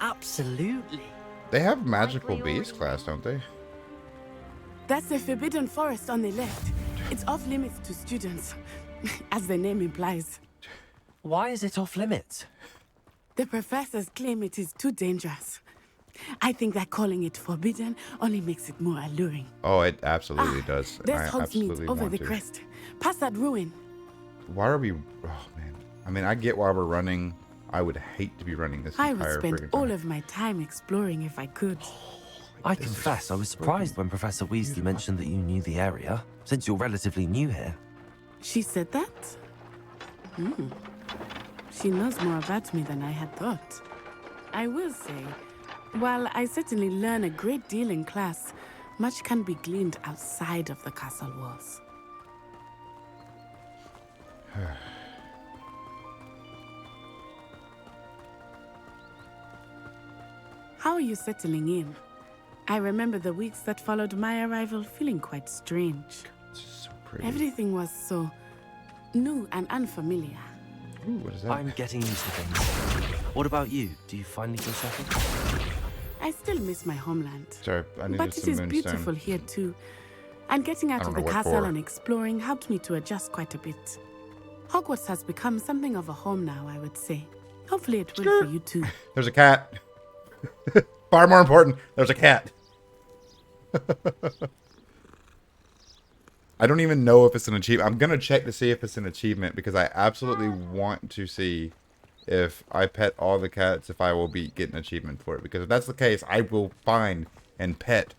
Absolutely. They have magical beast class, don't they? That's the Forbidden Forest on the left. It's off limits to students, as the name implies. Why is it off limits? The professors claim it is too dangerous. I think that calling it forbidden only makes it more alluring. Oh, it absolutely does. There's I absolutely Hogsmeade over want the to. crest. Past that ruin. Why are we... Oh, man. I mean, I get why we're running. I would hate to be running this I would entire spend friggin' all time. of my time exploring if I could. I confess, I was surprised when Professor Weasley mentioned that you knew the area, since you're relatively new here. She said that? She knows more about me than I had thought. I will say, while I certainly learn a great deal in class, much can be gleaned outside of the castle walls. How are you settling in? I remember the weeks that followed my arrival feeling quite strange. So pretty. Everything was so new and unfamiliar. Ooh, what is that? I'm getting used to things. What about you? Do you finally feel settled? I still miss my homeland. Sorry, I needed But it some is moonstone. beautiful here too. And getting out I of don't the know what castle for. and exploring helped me to adjust quite a bit. Hogwarts has become something of a home now, I would say. Hopefully it will for you too. There's a cat. Far more important, there's a cat. I don't even know if it's an achievement. I'm going to check to see if it's an achievement because I absolutely want to see if I pet all the cats, if I will get an achievement for it. Because if that's the case, I will find and pet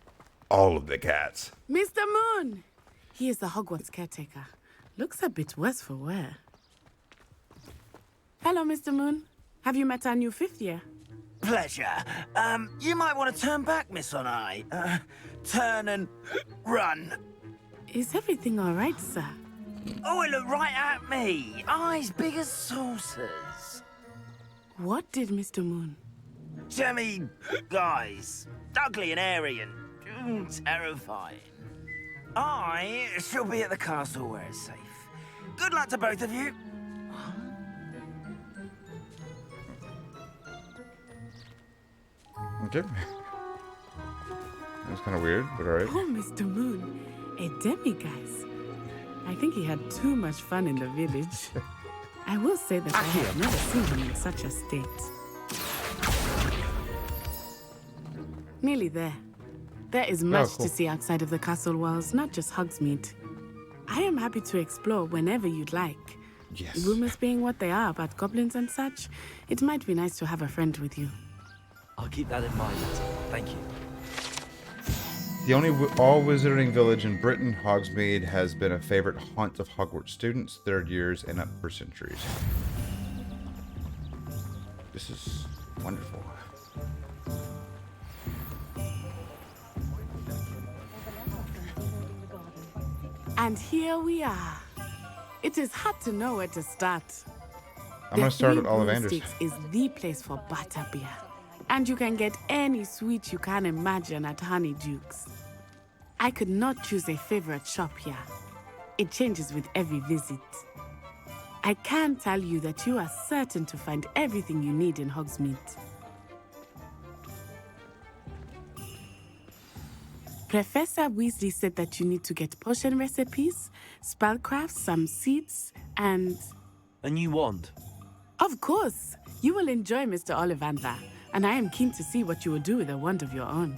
all of the cats. Mr. Moon! He is the Hogwarts caretaker. Looks a bit worse for wear. Hello, Mr. Moon. Have you met our new 5th year? Pleasure. You might want to turn back, Miss Onai. Turn and run. Is everything all right, sir? Oh, it looked right at me. Eyes big as saucers. What did Mr. Moon? Jemmy, guys. Ugly and airy and terrifying. I shall be at the castle where it's safe. Good luck to both of you. Okay. That's kind of weird, but alright. Oh, Mr. Moon, a demiguise. I think he had too much fun in the village. I will say that I have never seen him in such a state. Nearly there. There is much to see outside of the castle walls, not just Hogsmeade. I am happy to explore whenever you'd like. Yes. Rumors being what they are about goblins and such, it might be nice to have a friend with you. I'll keep that in mind. Thank you. The only all-wizarding village in Britain, Hogsmeade has been a favorite haunt of Hogwarts students, third years, and up for centuries. This is wonderful. And here we are. It is hard to know where to start. I'm going to start at Ollivanders. Broomsticks is the place for butterbeer. And you can get any sweet you can imagine at Honeyduke's. I could not choose a favorite shop here. It changes with every visit. I can tell you that you are certain to find everything you need in Hogsmeade. Professor Weasley said that you need to get potion recipes, spellcrafts, some seeds, and... A new wand? Of course! You will enjoy Mr. Ollivander, and I am keen to see what you will do with a wand of your own.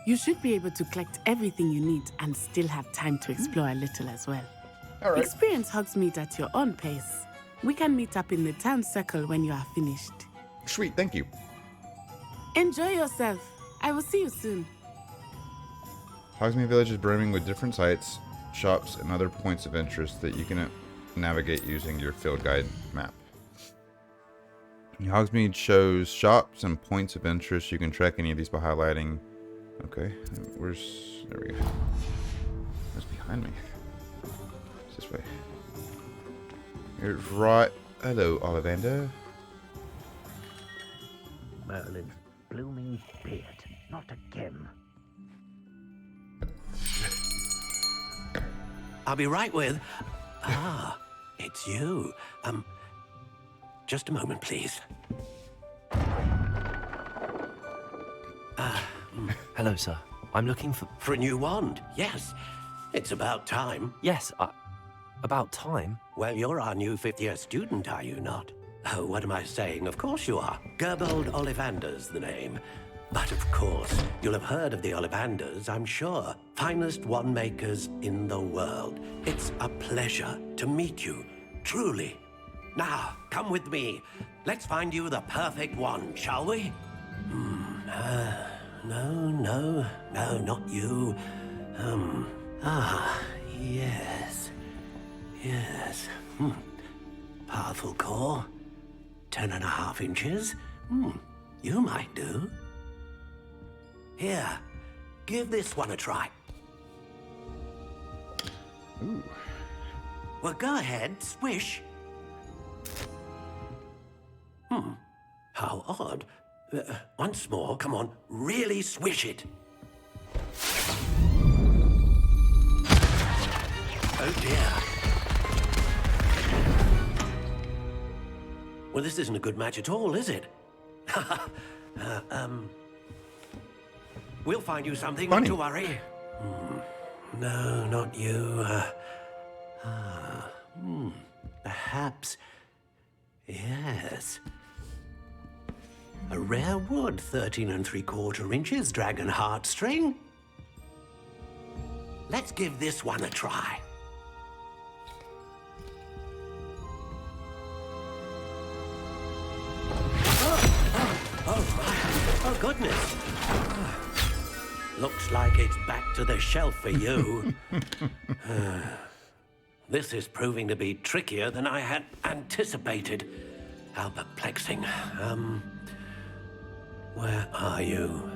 You should be able to collect everything you need and still have time to explore a little as well. All right. Experience Hogsmeade at your own pace. We can meet up in the town circle when you are finished. Sweet, thank you. Enjoy yourself. I will see you soon. Hogsmeade Village is brimming with different sites, shops, and other points of interest that you can navigate using your field guide map. Hogsmeade shows shops and points of interest. You can track any of these by highlighting. Okay, there we go. What's behind me? It's this way. Here's right. Hello, Ollivander. Merlin's blooming beard. Not again. I'll be right with... Ah, it's you. Just a moment, please. Hello, sir. I'm looking for... For a new wand, yes. It's about time. Yes, about time? Well, you're our new 5th year student, are you not? Oh, what am I saying? Of course you are. Gerbold Ollivander's the name. But of course, you'll have heard of the Ollivanders, I'm sure. Finest wand makers in the world. It's a pleasure to meet you, truly. Now, come with me. Let's find you the perfect wand, shall we? No, not you. Yes. Powerful core. 10.5 inches. You might do. Here, give this one a try. Ooh. Well, go ahead, swish. How odd. Once more, come on, really swish it. Oh dear. Well, this isn't a good match at all, is it? We'll find you something, not to worry. No, not you. Perhaps. Yes. A rare wood, 13 3/4 inches, dragon heartstring. Let's give this one a try. Oh, goodness. Looks like it's back to the shelf for you. This is proving to be trickier than I had anticipated. How perplexing. Where are you?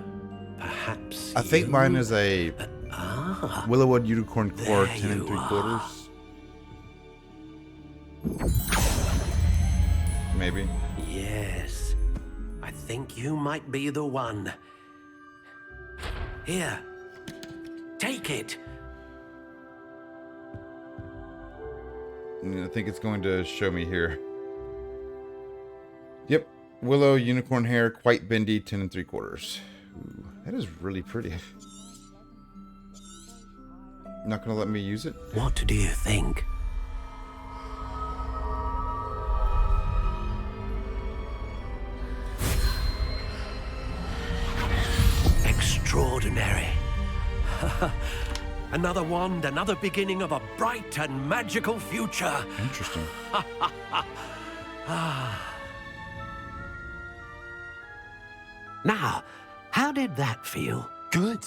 Perhaps I think mine is a Willowwood Unicorn Core there 10 you 3/4. Maybe. Yes. I think you might be the one. Here. Take it. I think it's going to show me here. Yep. Willow Unicorn Hair, quite bendy, 10 3/4. Ooh, that is really pretty. Not gonna let me use it? What do you think? Extraordinary. Another wand, another beginning of a bright and magical future. Interesting. Now, how did that feel? Good.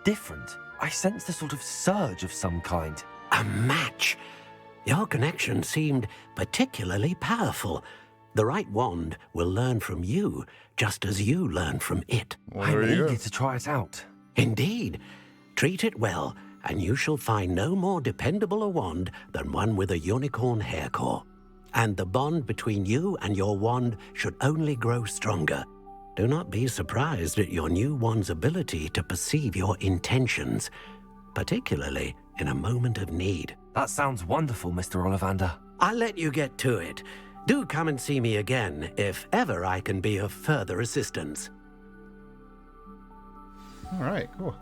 Different. I sensed a sort of surge of some kind. A match. Your connection seemed particularly powerful. The right wand will learn from you, just as you learn from it. Well, I'm there you eager go. to try it out. Indeed. Treat it well, and you shall find no more dependable a wand than one with a unicorn hair core. And the bond between you and your wand should only grow stronger. Do not be surprised at your new wand's ability to perceive your intentions, particularly in a moment of need. That sounds wonderful, Mr. Ollivander. I'll let you get to it. Do come and see me again if ever I can be of further assistance. All right, cool.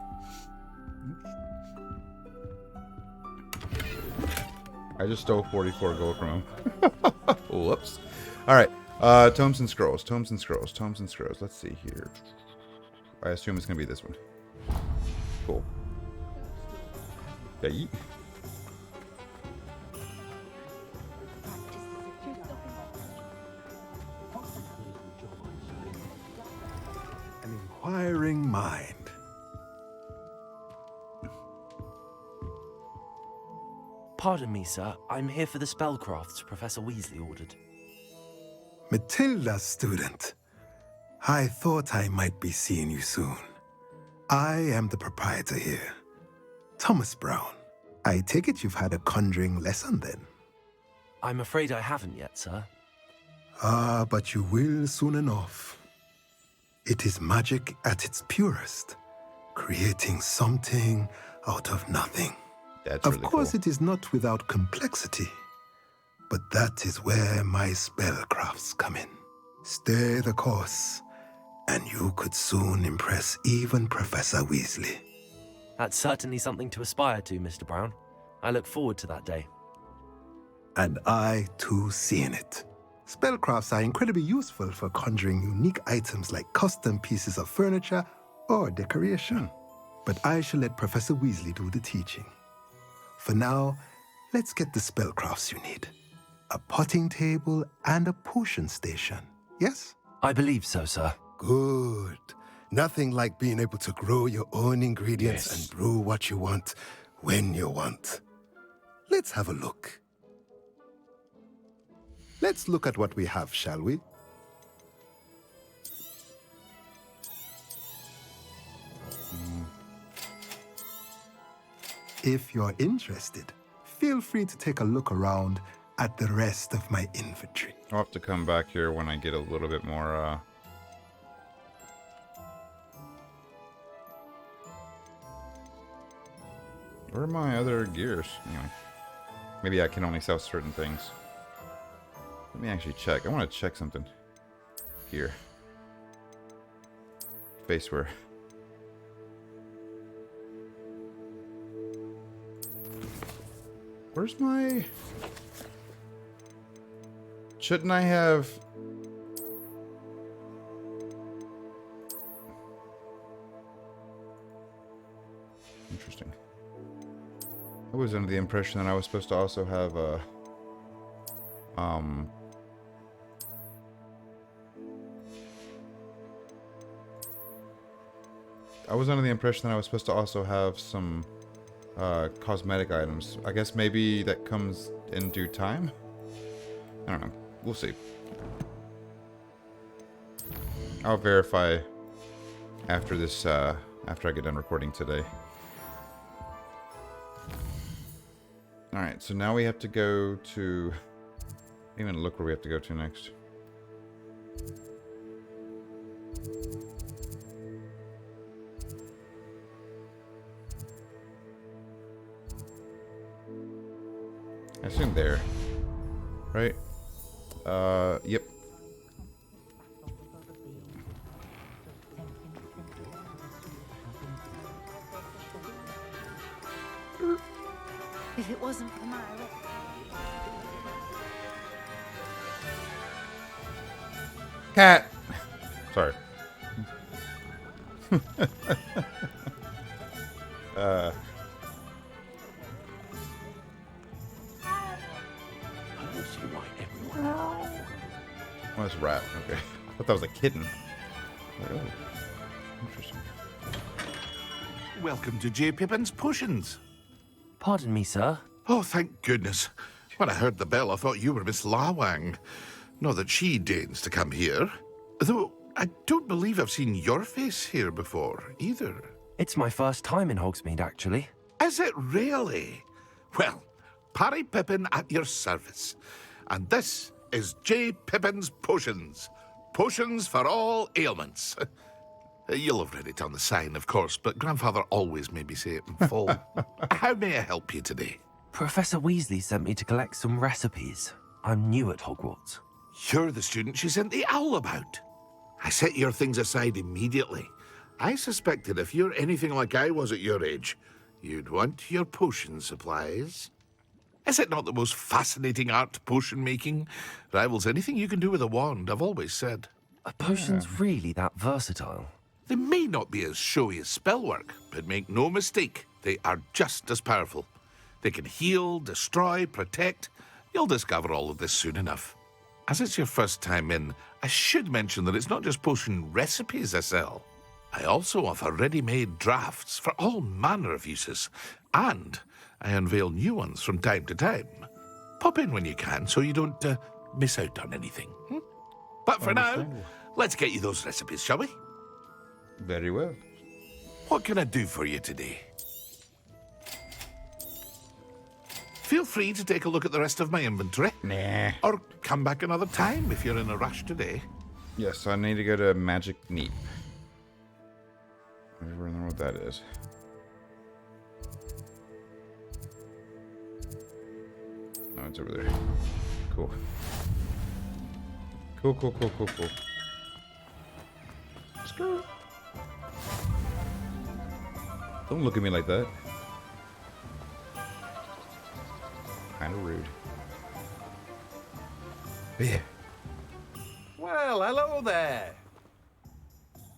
I just stole 44 gold from him. Whoops. All right. Tomes and scrolls. Tomes and scrolls. Tomes and scrolls. Let's see here. I assume it's going to be this one. Cool. Yeah, An inquiring mind. Pardon me, sir. I'm here for the spellcrafts Professor Weasley ordered. Matilda's student. I thought I might be seeing you soon. I am the proprietor here, Thomas Brown. I take it you've had a conjuring lesson then? I'm afraid I haven't yet, sir. Ah, but you will soon enough. It is magic at its purest, creating something out of nothing. That's of really course, cool. it is not without complexity, but that is where my spellcrafts come in. Stay the course, and you could soon impress even Professor Weasley. That's certainly something to aspire to, Mr. Brown. I look forward to that day. And I, too, see in it. Spellcrafts are incredibly useful for conjuring unique items like custom pieces of furniture or decoration. But I shall let Professor Weasley do the teaching. For now, let's get the spellcrafts you need. A potting table and a potion station, yes? I believe so, sir. Good. Nothing like being able to grow your own ingredients and brew what you want when you want. Let's have a look. Let's look at what we have, shall we? If you're interested, feel free to take a look around at the rest of my inventory. I'll have to come back here when I get a little bit more, Where are my other gears? Anyway. Maybe I can only sell certain things. Let me actually check. I want to check something. Here. Faceware. Where's my... Shouldn't I have... Interesting. I was under the impression that I was supposed to also have a... I was under the impression that I was supposed to also have some cosmetic items. I guess maybe that comes in due time? I don't know. We'll see. I'll verify after this, after I get done recording today. Alright, so now we have to go to... I didn't even look where we have to go to next. I assume there. Right? Yep. If it wasn't for my... Cat! Sorry. Oh, it's a rat. Okay. I thought that was a kitten. Like, oh, interesting. Welcome to J. Pippin's Potions. Pardon me, sir. Oh, thank goodness. When I heard the bell, I thought you were Miss Lawang. Not that she deigns to come here. Though, I don't believe I've seen your face here before, either. It's my first time in Hogsmeade, actually. Is it really? Well, Parry Pippin at your service. And this is J. Pippin's Potions. Potions for all ailments. You'll have read it on the sign, of course, but Grandfather always made me say it in full. How may I help you today? Professor Weasley sent me to collect some recipes. I'm new at Hogwarts. You're the student she sent the owl about. I set your things aside immediately. I suspected if you're anything like I was at your age, you'd want your potion supplies. Is it not the most fascinating art, potion making? Rivals anything you can do with a wand, I've always said. Are potions really that versatile? They may not be as showy as spellwork, but make no mistake, they are just as powerful. They can heal, destroy, protect. You'll discover all of this soon enough. As it's your first time in, I should mention that it's not just potion recipes I sell. I also offer ready-made drafts for all manner of uses, and I unveil new ones from time to time. Pop in when you can so you don't miss out on anything. But for now, let's get you those recipes, shall we? Very well. What can I do for you today? Feel free to take a look at the rest of my inventory. Nah. Or come back another time if you're in a rush today. Yes, so I need to go to Magic Neep. I don't know what that is. Oh, it's over there. Cool. Cool. Screw. Don't look at me like that. Kind of rude. Yeah. Well, hello there.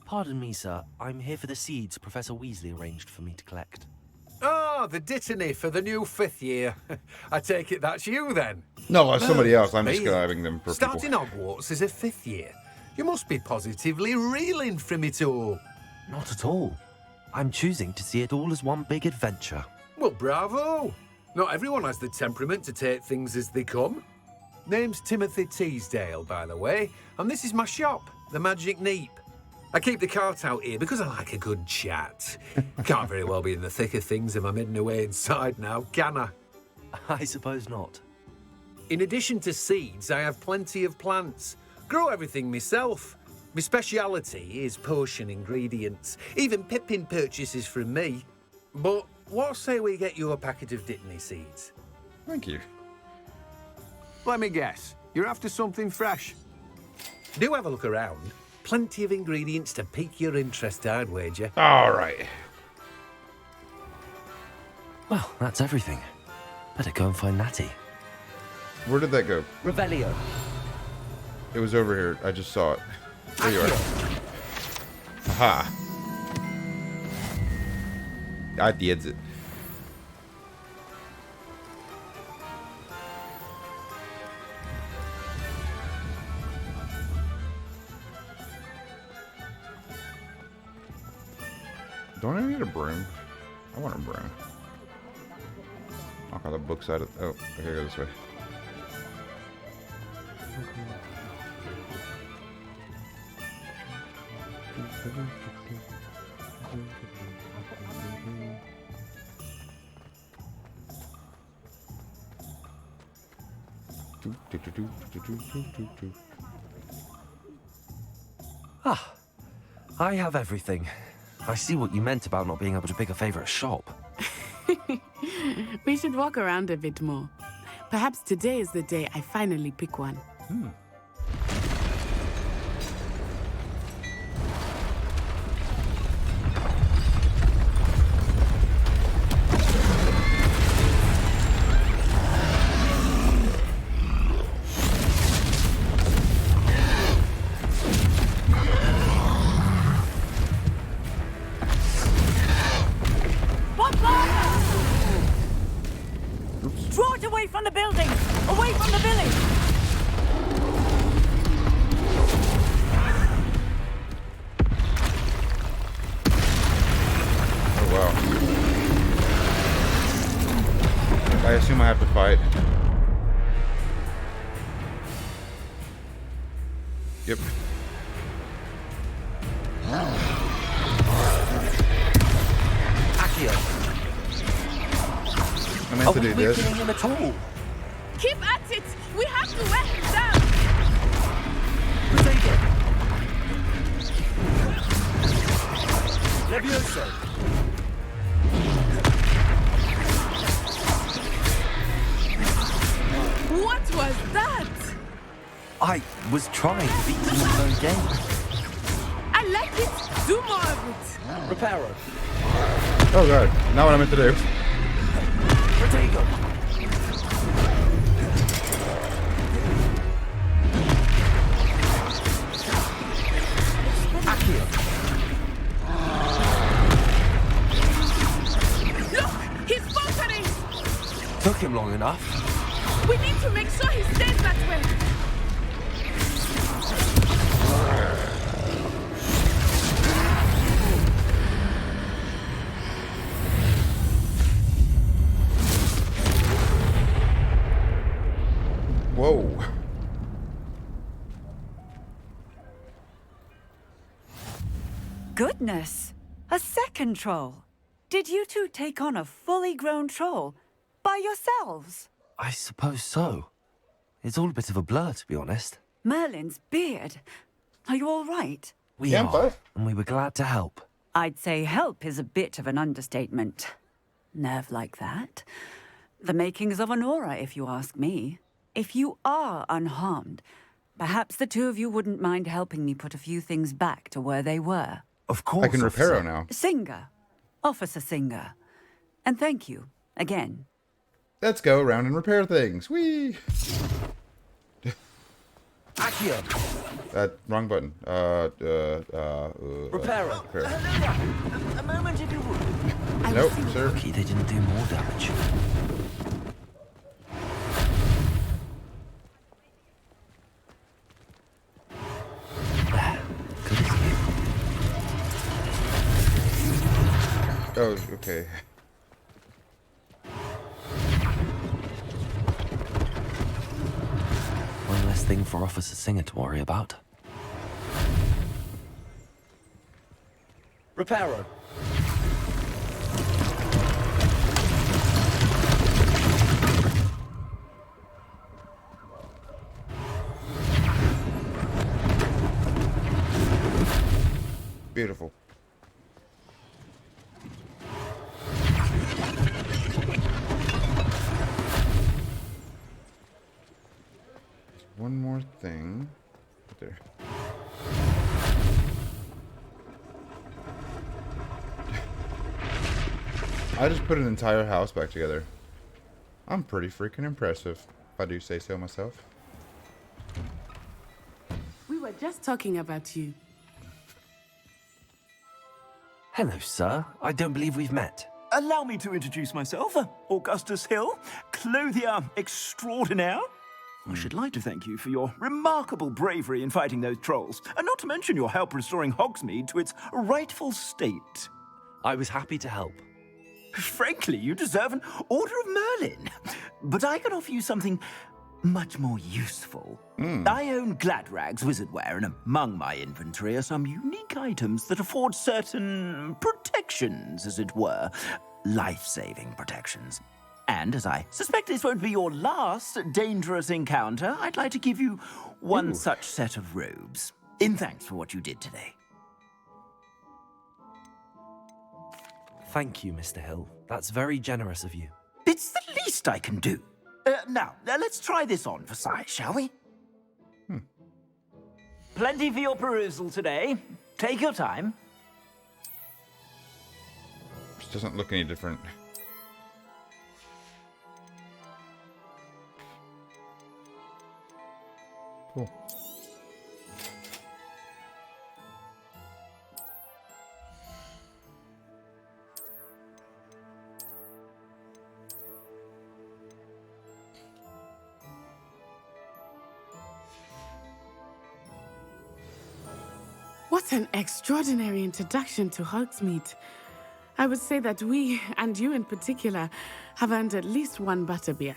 Pardon me, sir. I'm here for the seeds Professor Weasley arranged for me to collect. Ah, the dittany for the new 5th year. I take it that's you, then? No, somebody else. I'm Me. describing them for Starting people. Hogwarts as a 5th year. You must be positively reeling from it all. Not at all. I'm choosing to see it all as one big adventure. Well, bravo. Not everyone has the temperament to take things as they come. Name's Timothy Teasdale, by the way, and this is my shop, the Magic Neep. I keep the cart out here because I like a good chat. Can't very well be in the thick of things if I'm hidden away inside now, can I? I suppose not. In addition to seeds, I have plenty of plants. Grow everything myself. My speciality is potion ingredients. Even Pippin purchases from me. But what say we get you a packet of dittany seeds? Thank you. Let me guess. You're after something fresh. Do have a look around. Plenty of ingredients to pique your interest, I'd wager. All right. Well, that's everything. Better go and find Natty. Where did that go? Revelio. It was over here. I just saw it. There you are. Aha. Jetzt. Don't I need a broom? I want a broom. Knock all the books out of. Oh, okay, go this way. Ah, I have everything. I see what you meant about not being able to pick a favorite shop. We should walk around a bit more. Perhaps today is the day I finally pick one. Draw it away from the building! Away from the village! Oh wow. I assume I have to fight. Yep. Accio. I meant to do this. Him at all? Keep at it! We have to wear him down! Potato. Levioso. What was that? I was trying to beat him in his own game. I like it! Do more of it! Reparo. Oh god. Not what I meant to do. Potato. Accio. Look! He's faltering! Took him long enough. We need to make sure he stays that way! Whoa. Goodness! A second troll! Did you two take on a fully grown troll by yourselves? I suppose so. It's all a bit of a blur, to be honest. Merlin's beard. Are you all right? We are, and we were glad to help. I'd say help is a bit of an understatement. Nerve like that. The makings of an aura, if you ask me. If you are unharmed, perhaps the two of you wouldn't mind helping me put a few things back to where they were. Of course, I can repair it now. Singer. Officer Singer. And thank you, again. Let's go around and repair things. Whee! Accio. Wrong button. Reparo. Repair. A moment if you would. Nope, sir. Lucky they didn't do more damage. Good as you. Oh, okay. One less thing for Officer Singer to worry about. Reparo. Beautiful. One more thing. There. I just put an entire house back together. I'm pretty freaking impressive, if I do say so myself. We were just talking about you. Hello, sir. I don't believe we've met. Allow me to introduce myself, Augustus Hill, clothier extraordinaire. I should like to thank you for your remarkable bravery in fighting those trolls, and not to mention your help restoring Hogsmeade to its rightful state. I was happy to help. Frankly, you deserve an Order of Merlin. But I can offer you something much more useful. I own Gladrag's wizardware, and among my inventory are some unique items that afford certain protections, as it were. Life-saving protections. And as I suspect this won't be your last dangerous encounter, I'd like to give you one such set of robes, in thanks for what you did today. Thank you, Mr. Hill. That's very generous of you. It's the least I can do. Now, let's try this on for size, shall we? Plenty for your perusal today. Take your time. This doesn't look any different. Cool. What an extraordinary introduction to Hogsmeade. I would say that we, and you in particular, have earned at least one butterbeer.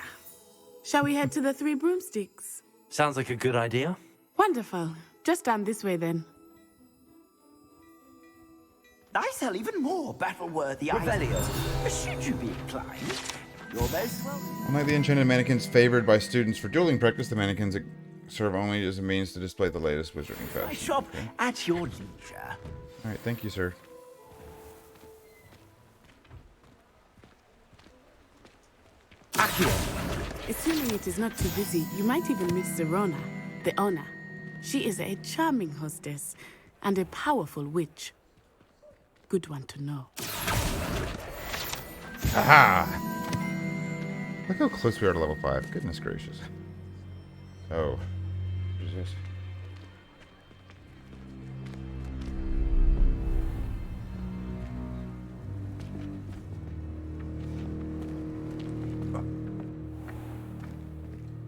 Shall we head to the Three Broomsticks? Sounds like a good idea. Wonderful. Just down this way then. I sell even more battle-worthy items. Should you be inclined, you're most welcome. Unlike the enchanted mannequins favored by students for dueling practice, the mannequins serve only as a means to display the latest wizarding fashion. I shop at your leisure. Alright, thank you, sir. Accio. Assuming it is not too busy, you might even meet Serona, the owner. She is a charming hostess and a powerful witch. Good one to know. Aha! Look how close we are to level 5. Goodness gracious. Oh. What is this?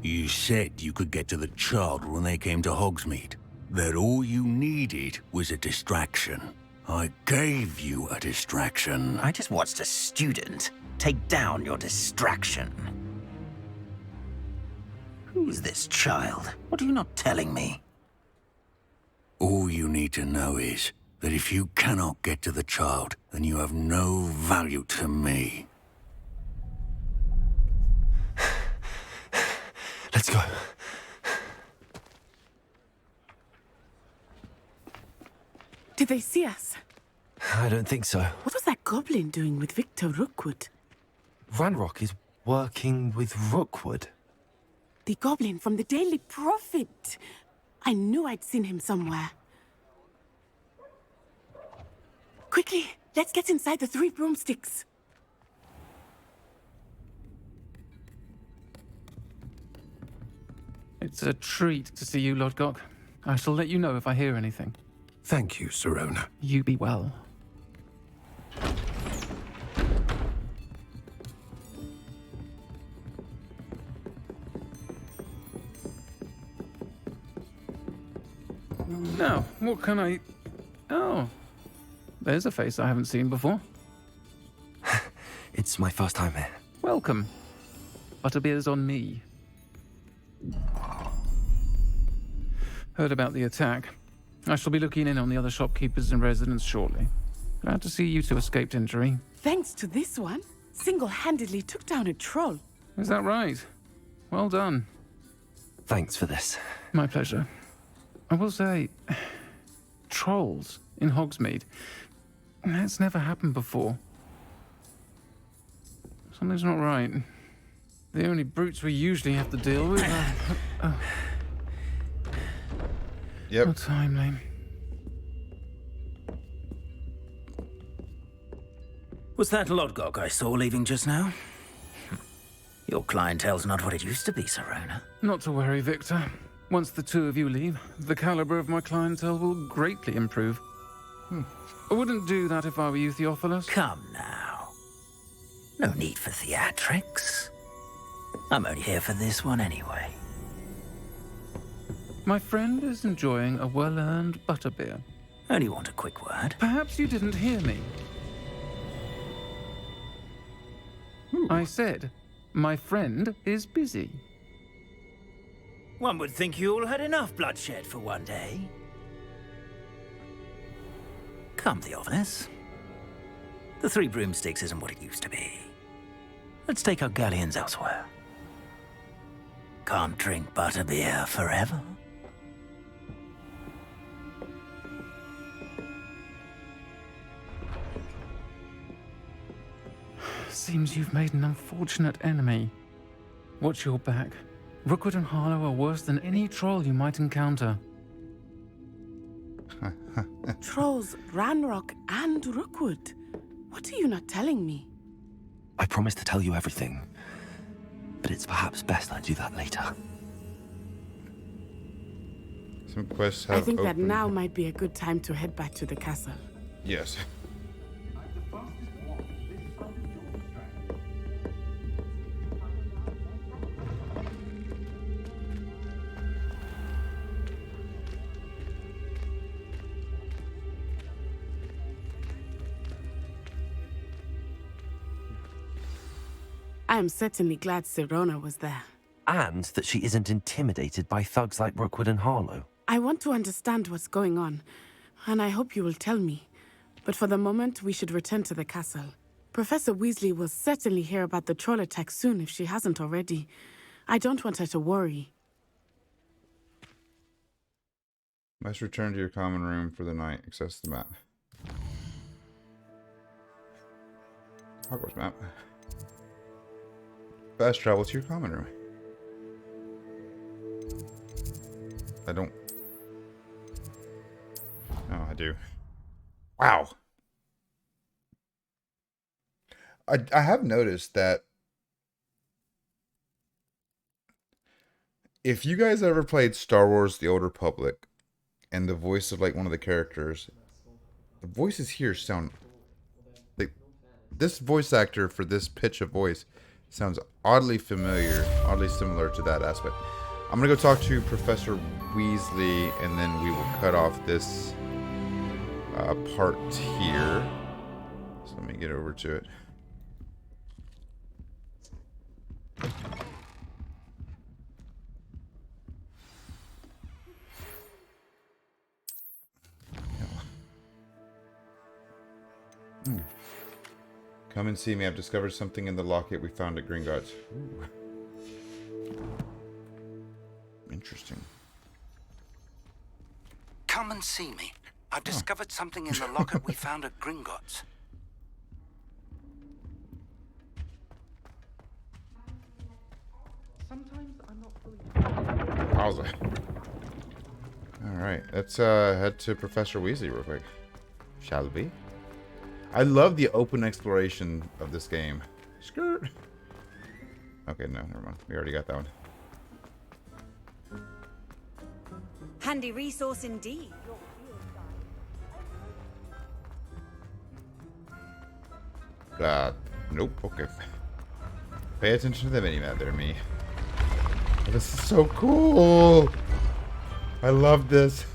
You said you could get to the child when they came to Hogsmeade. That all you needed was a distraction. I gave you a distraction. I just watched a student take down your distraction. Who's this child? What are you not telling me? All you need to know is that if you cannot get to the child, then you have no value to me. Let's go. Did they see us? I don't think so. What was that goblin doing with Victor Rookwood? Ranrock is working with Rookwood. The goblin from the Daily Prophet. I knew I'd seen him somewhere. Quickly, let's get inside the Three Broomsticks. It's a treat to see you, Lodgok. I shall let you know if I hear anything. Thank you, Serona. You be well. Now, what can I... Oh, there's a face I haven't seen before. It's my first time here. Welcome. Butterbeer's on me. Heard about the attack. I shall be looking in on the other shopkeepers and residents shortly. Glad to see you two escaped injury. Thanks to this one, single-handedly took down a troll. Is that right? Well done. Thanks for this. My pleasure. I will say, trolls in Hogsmeade. That's never happened before. Something's not right. The only brutes we usually have to deal with are... Yep. How timely. Was that Lodgok I saw leaving just now? Your clientele's not what it used to be, Serona. Not to worry, Victor. Once the two of you leave, the caliber of my clientele will greatly improve. I wouldn't do that if I were you, Theophilus. Come now. No need for theatrics. I'm only here for this one anyway. My friend is enjoying a well-earned butterbeer. Only want a quick word. Perhaps you didn't hear me. I said, my friend is busy. One would think you all had enough bloodshed for one day. Come, Theophilus. The Three Broomsticks isn't what it used to be. Let's take our galleons elsewhere. Can't drink butterbeer forever. Seems you've made an unfortunate enemy. Watch your back. Rookwood and Harlow are worse than any troll you might encounter. Trolls, Ranrock, and Rookwood. What are you not telling me? I promised to tell you everything, but it's perhaps best I do that later. Some quests have I think that opened. now might be a good time to head back to the castle. Yes. I am certainly glad Sirona was there. And that she isn't intimidated by thugs like Rookwood and Harlow. I want to understand what's going on, and I hope you will tell me. But for the moment, we should return to the castle. Professor Weasley will certainly hear about the troll attack soon if she hasn't already. I don't want her to worry. Must return to your common room for the night. Access the map. Hogwarts map. Fast travel to your common room. I don't... Oh, I do. Wow. I have noticed that if you guys ever played Star Wars The Old Republic and the voice of like one of the characters, the voices here sound like this voice actor for this pitch of voice sounds oddly familiar, oddly similar to that aspect. I'm gonna go talk to Professor Weasley and then we will cut off this part here. So let me get over to it. Come and see me. I've discovered something in the locket we found at Gringotts. Ooh. Interesting. Come and see me. I've discovered something in the locket we found at Gringotts. Sometimes I'm not fully... Wowza. Alright, let's head to Professor Weasley real quick. Shall we? I love the open exploration of this game. Skirt. Okay, no, never mind. We already got that one. Handy resource indeed. Nope, okay. Pay attention to the minimap there, me. Oh, this is so cool! I love this.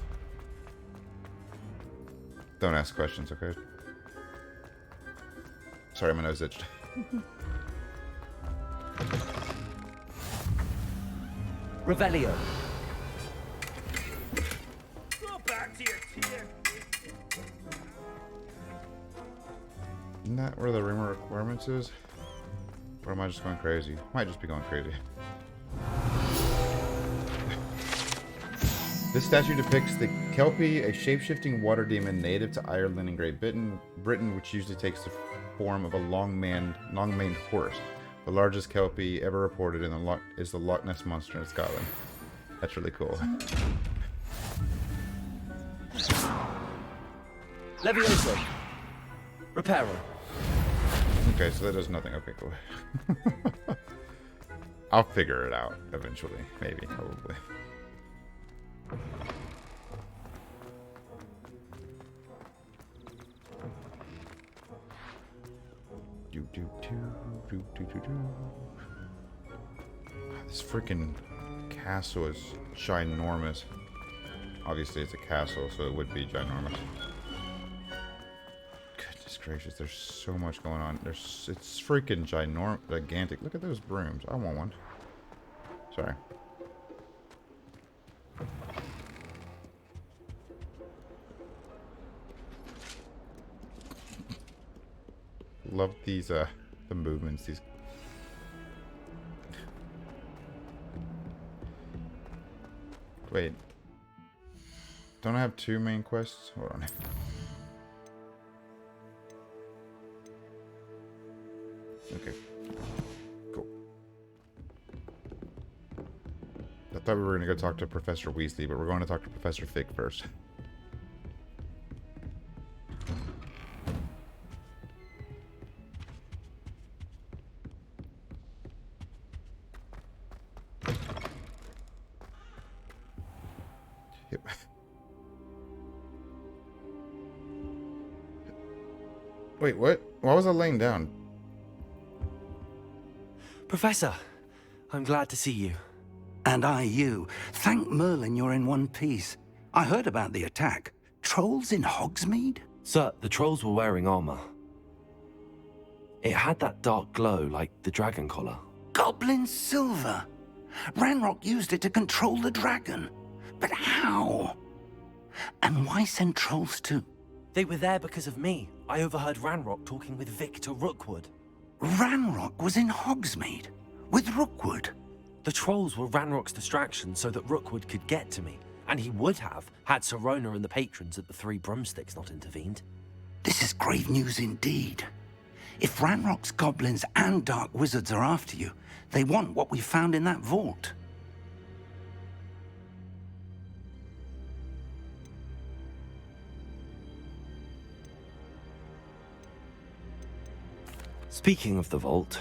Don't ask questions, okay? Sorry, my nose itched. Revelio. Go back to your tier. Isn't that where the rumor requirements is? Or am I just going crazy? Might just be going crazy. This statue depicts the Kelpie, a shape-shifting water demon native to Ireland and Great Britain, which usually takes the form of a long-maned horse. The largest Kelpie ever reported is the Loch Ness Monster in Scotland. That's really cool. Levioso. Reparo. Okay, so that does nothing. Okay, cool. I'll figure it out eventually. Maybe, probably. This freaking castle is ginormous. Obviously, it's a castle, so it would be ginormous. Goodness gracious, there's so much going on. It's freaking gigantic. Look at those brooms. I want one. Sorry. Love these the movements. These. Wait. Don't I have 2 main quests? Hold on. Okay. Cool. I thought we were going to go talk to Professor Weasley, but we're going to talk to Professor Fig first. Yep. Wait, what? Why was I laying down? Professor, I'm glad to see you. And I you. Thank Merlin you're in one piece. I heard about the attack. Trolls in Hogsmeade? Sir, the trolls were wearing armor. It had that dark glow like the dragon collar. Goblin silver. Ranrock used it to control the dragon. But how? And why send trolls too? They were there because of me. I overheard Ranrock talking with Victor Rookwood. Ranrock was in Hogsmeade? With Rookwood? The trolls were Ranrock's distraction so that Rookwood could get to me. And he would have, had Sirona and the patrons at the Three Broomsticks not intervened. This is grave news indeed. If Ranrock's goblins and dark wizards are after you, they want what we found in that vault. Speaking of the vault,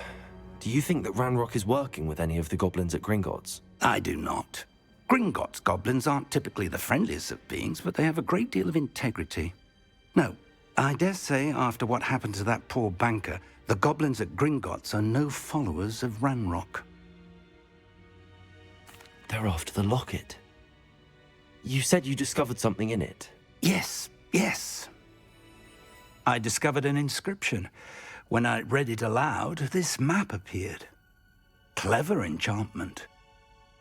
do you think that Ranrock is working with any of the goblins at Gringotts? I do not. Gringotts goblins aren't typically the friendliest of beings, but they have a great deal of integrity. No, I dare say after what happened to that poor banker, the goblins at Gringotts are no followers of Ranrock. They're after the locket. You said you discovered something in it. Yes, yes. I discovered an inscription. When I read it aloud, this map appeared. Clever enchantment.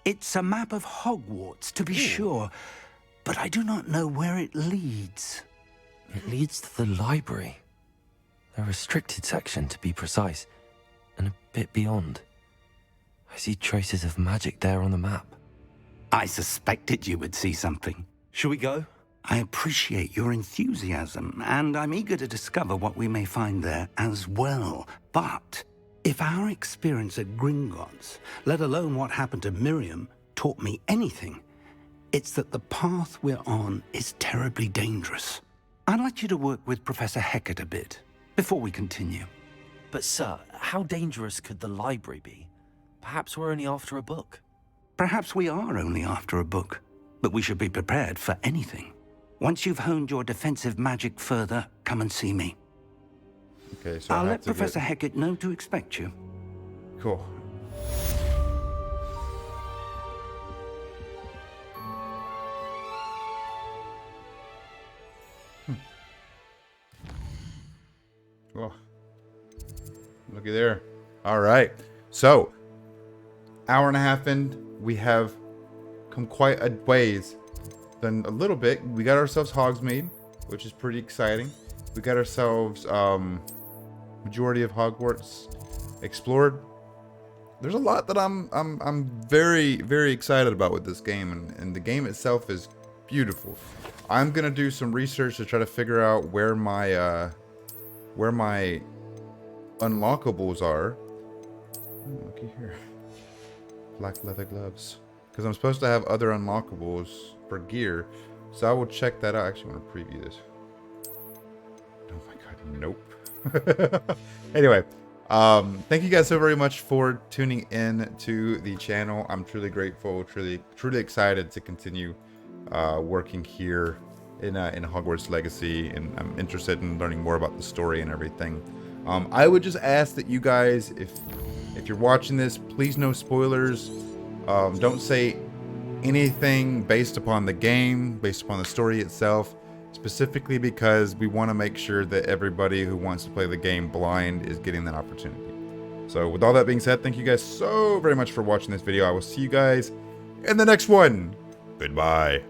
It's a map of Hogwarts, to be sure, but I do not know where it leads. It leads to the library. The restricted section, to be precise, and a bit beyond. I see traces of magic there on the map. I suspected you would see something. Shall we go? I appreciate your enthusiasm, and I'm eager to discover what we may find there as well. But if our experience at Gringotts, let alone what happened to Miriam, taught me anything, it's that the path we're on is terribly dangerous. I'd like you to work with Professor Hecat a bit before we continue. But sir, how dangerous could the library be? Perhaps we're only after a book. Perhaps we are only after a book, but we should be prepared for anything. Once you've honed your defensive magic further, come and see me. Okay, so I'll let Professor Hecat know to expect you. Cool. Oh, looky there. All right. So, hour and a half in, we have come quite a ways. Then a little bit. We got ourselves Hogsmeade, which is pretty exciting. We got ourselves majority of Hogwarts explored. There's a lot that I'm very, very excited about with this game, and the game itself is beautiful. I'm gonna do some research to try to figure out where my unlockables are. Oh, looky here. Black leather gloves. Because I'm supposed to have other unlockables for gear. So I will check that out. I actually want to preview this. Oh my god, nope. Anyway, thank you guys so very much for tuning in to the channel. I'm truly grateful, truly excited to continue working here in Hogwarts Legacy, and I'm interested in learning more about the story and everything. I would just ask that you guys, if you're watching this, please no spoilers. Don't say anything based upon the game, based upon the story itself, specifically because we want to make sure that everybody who wants to play the game blind is getting that opportunity. So with all that being said, thank you guys so very much for watching this video. I will see you guys in the next one. Goodbye.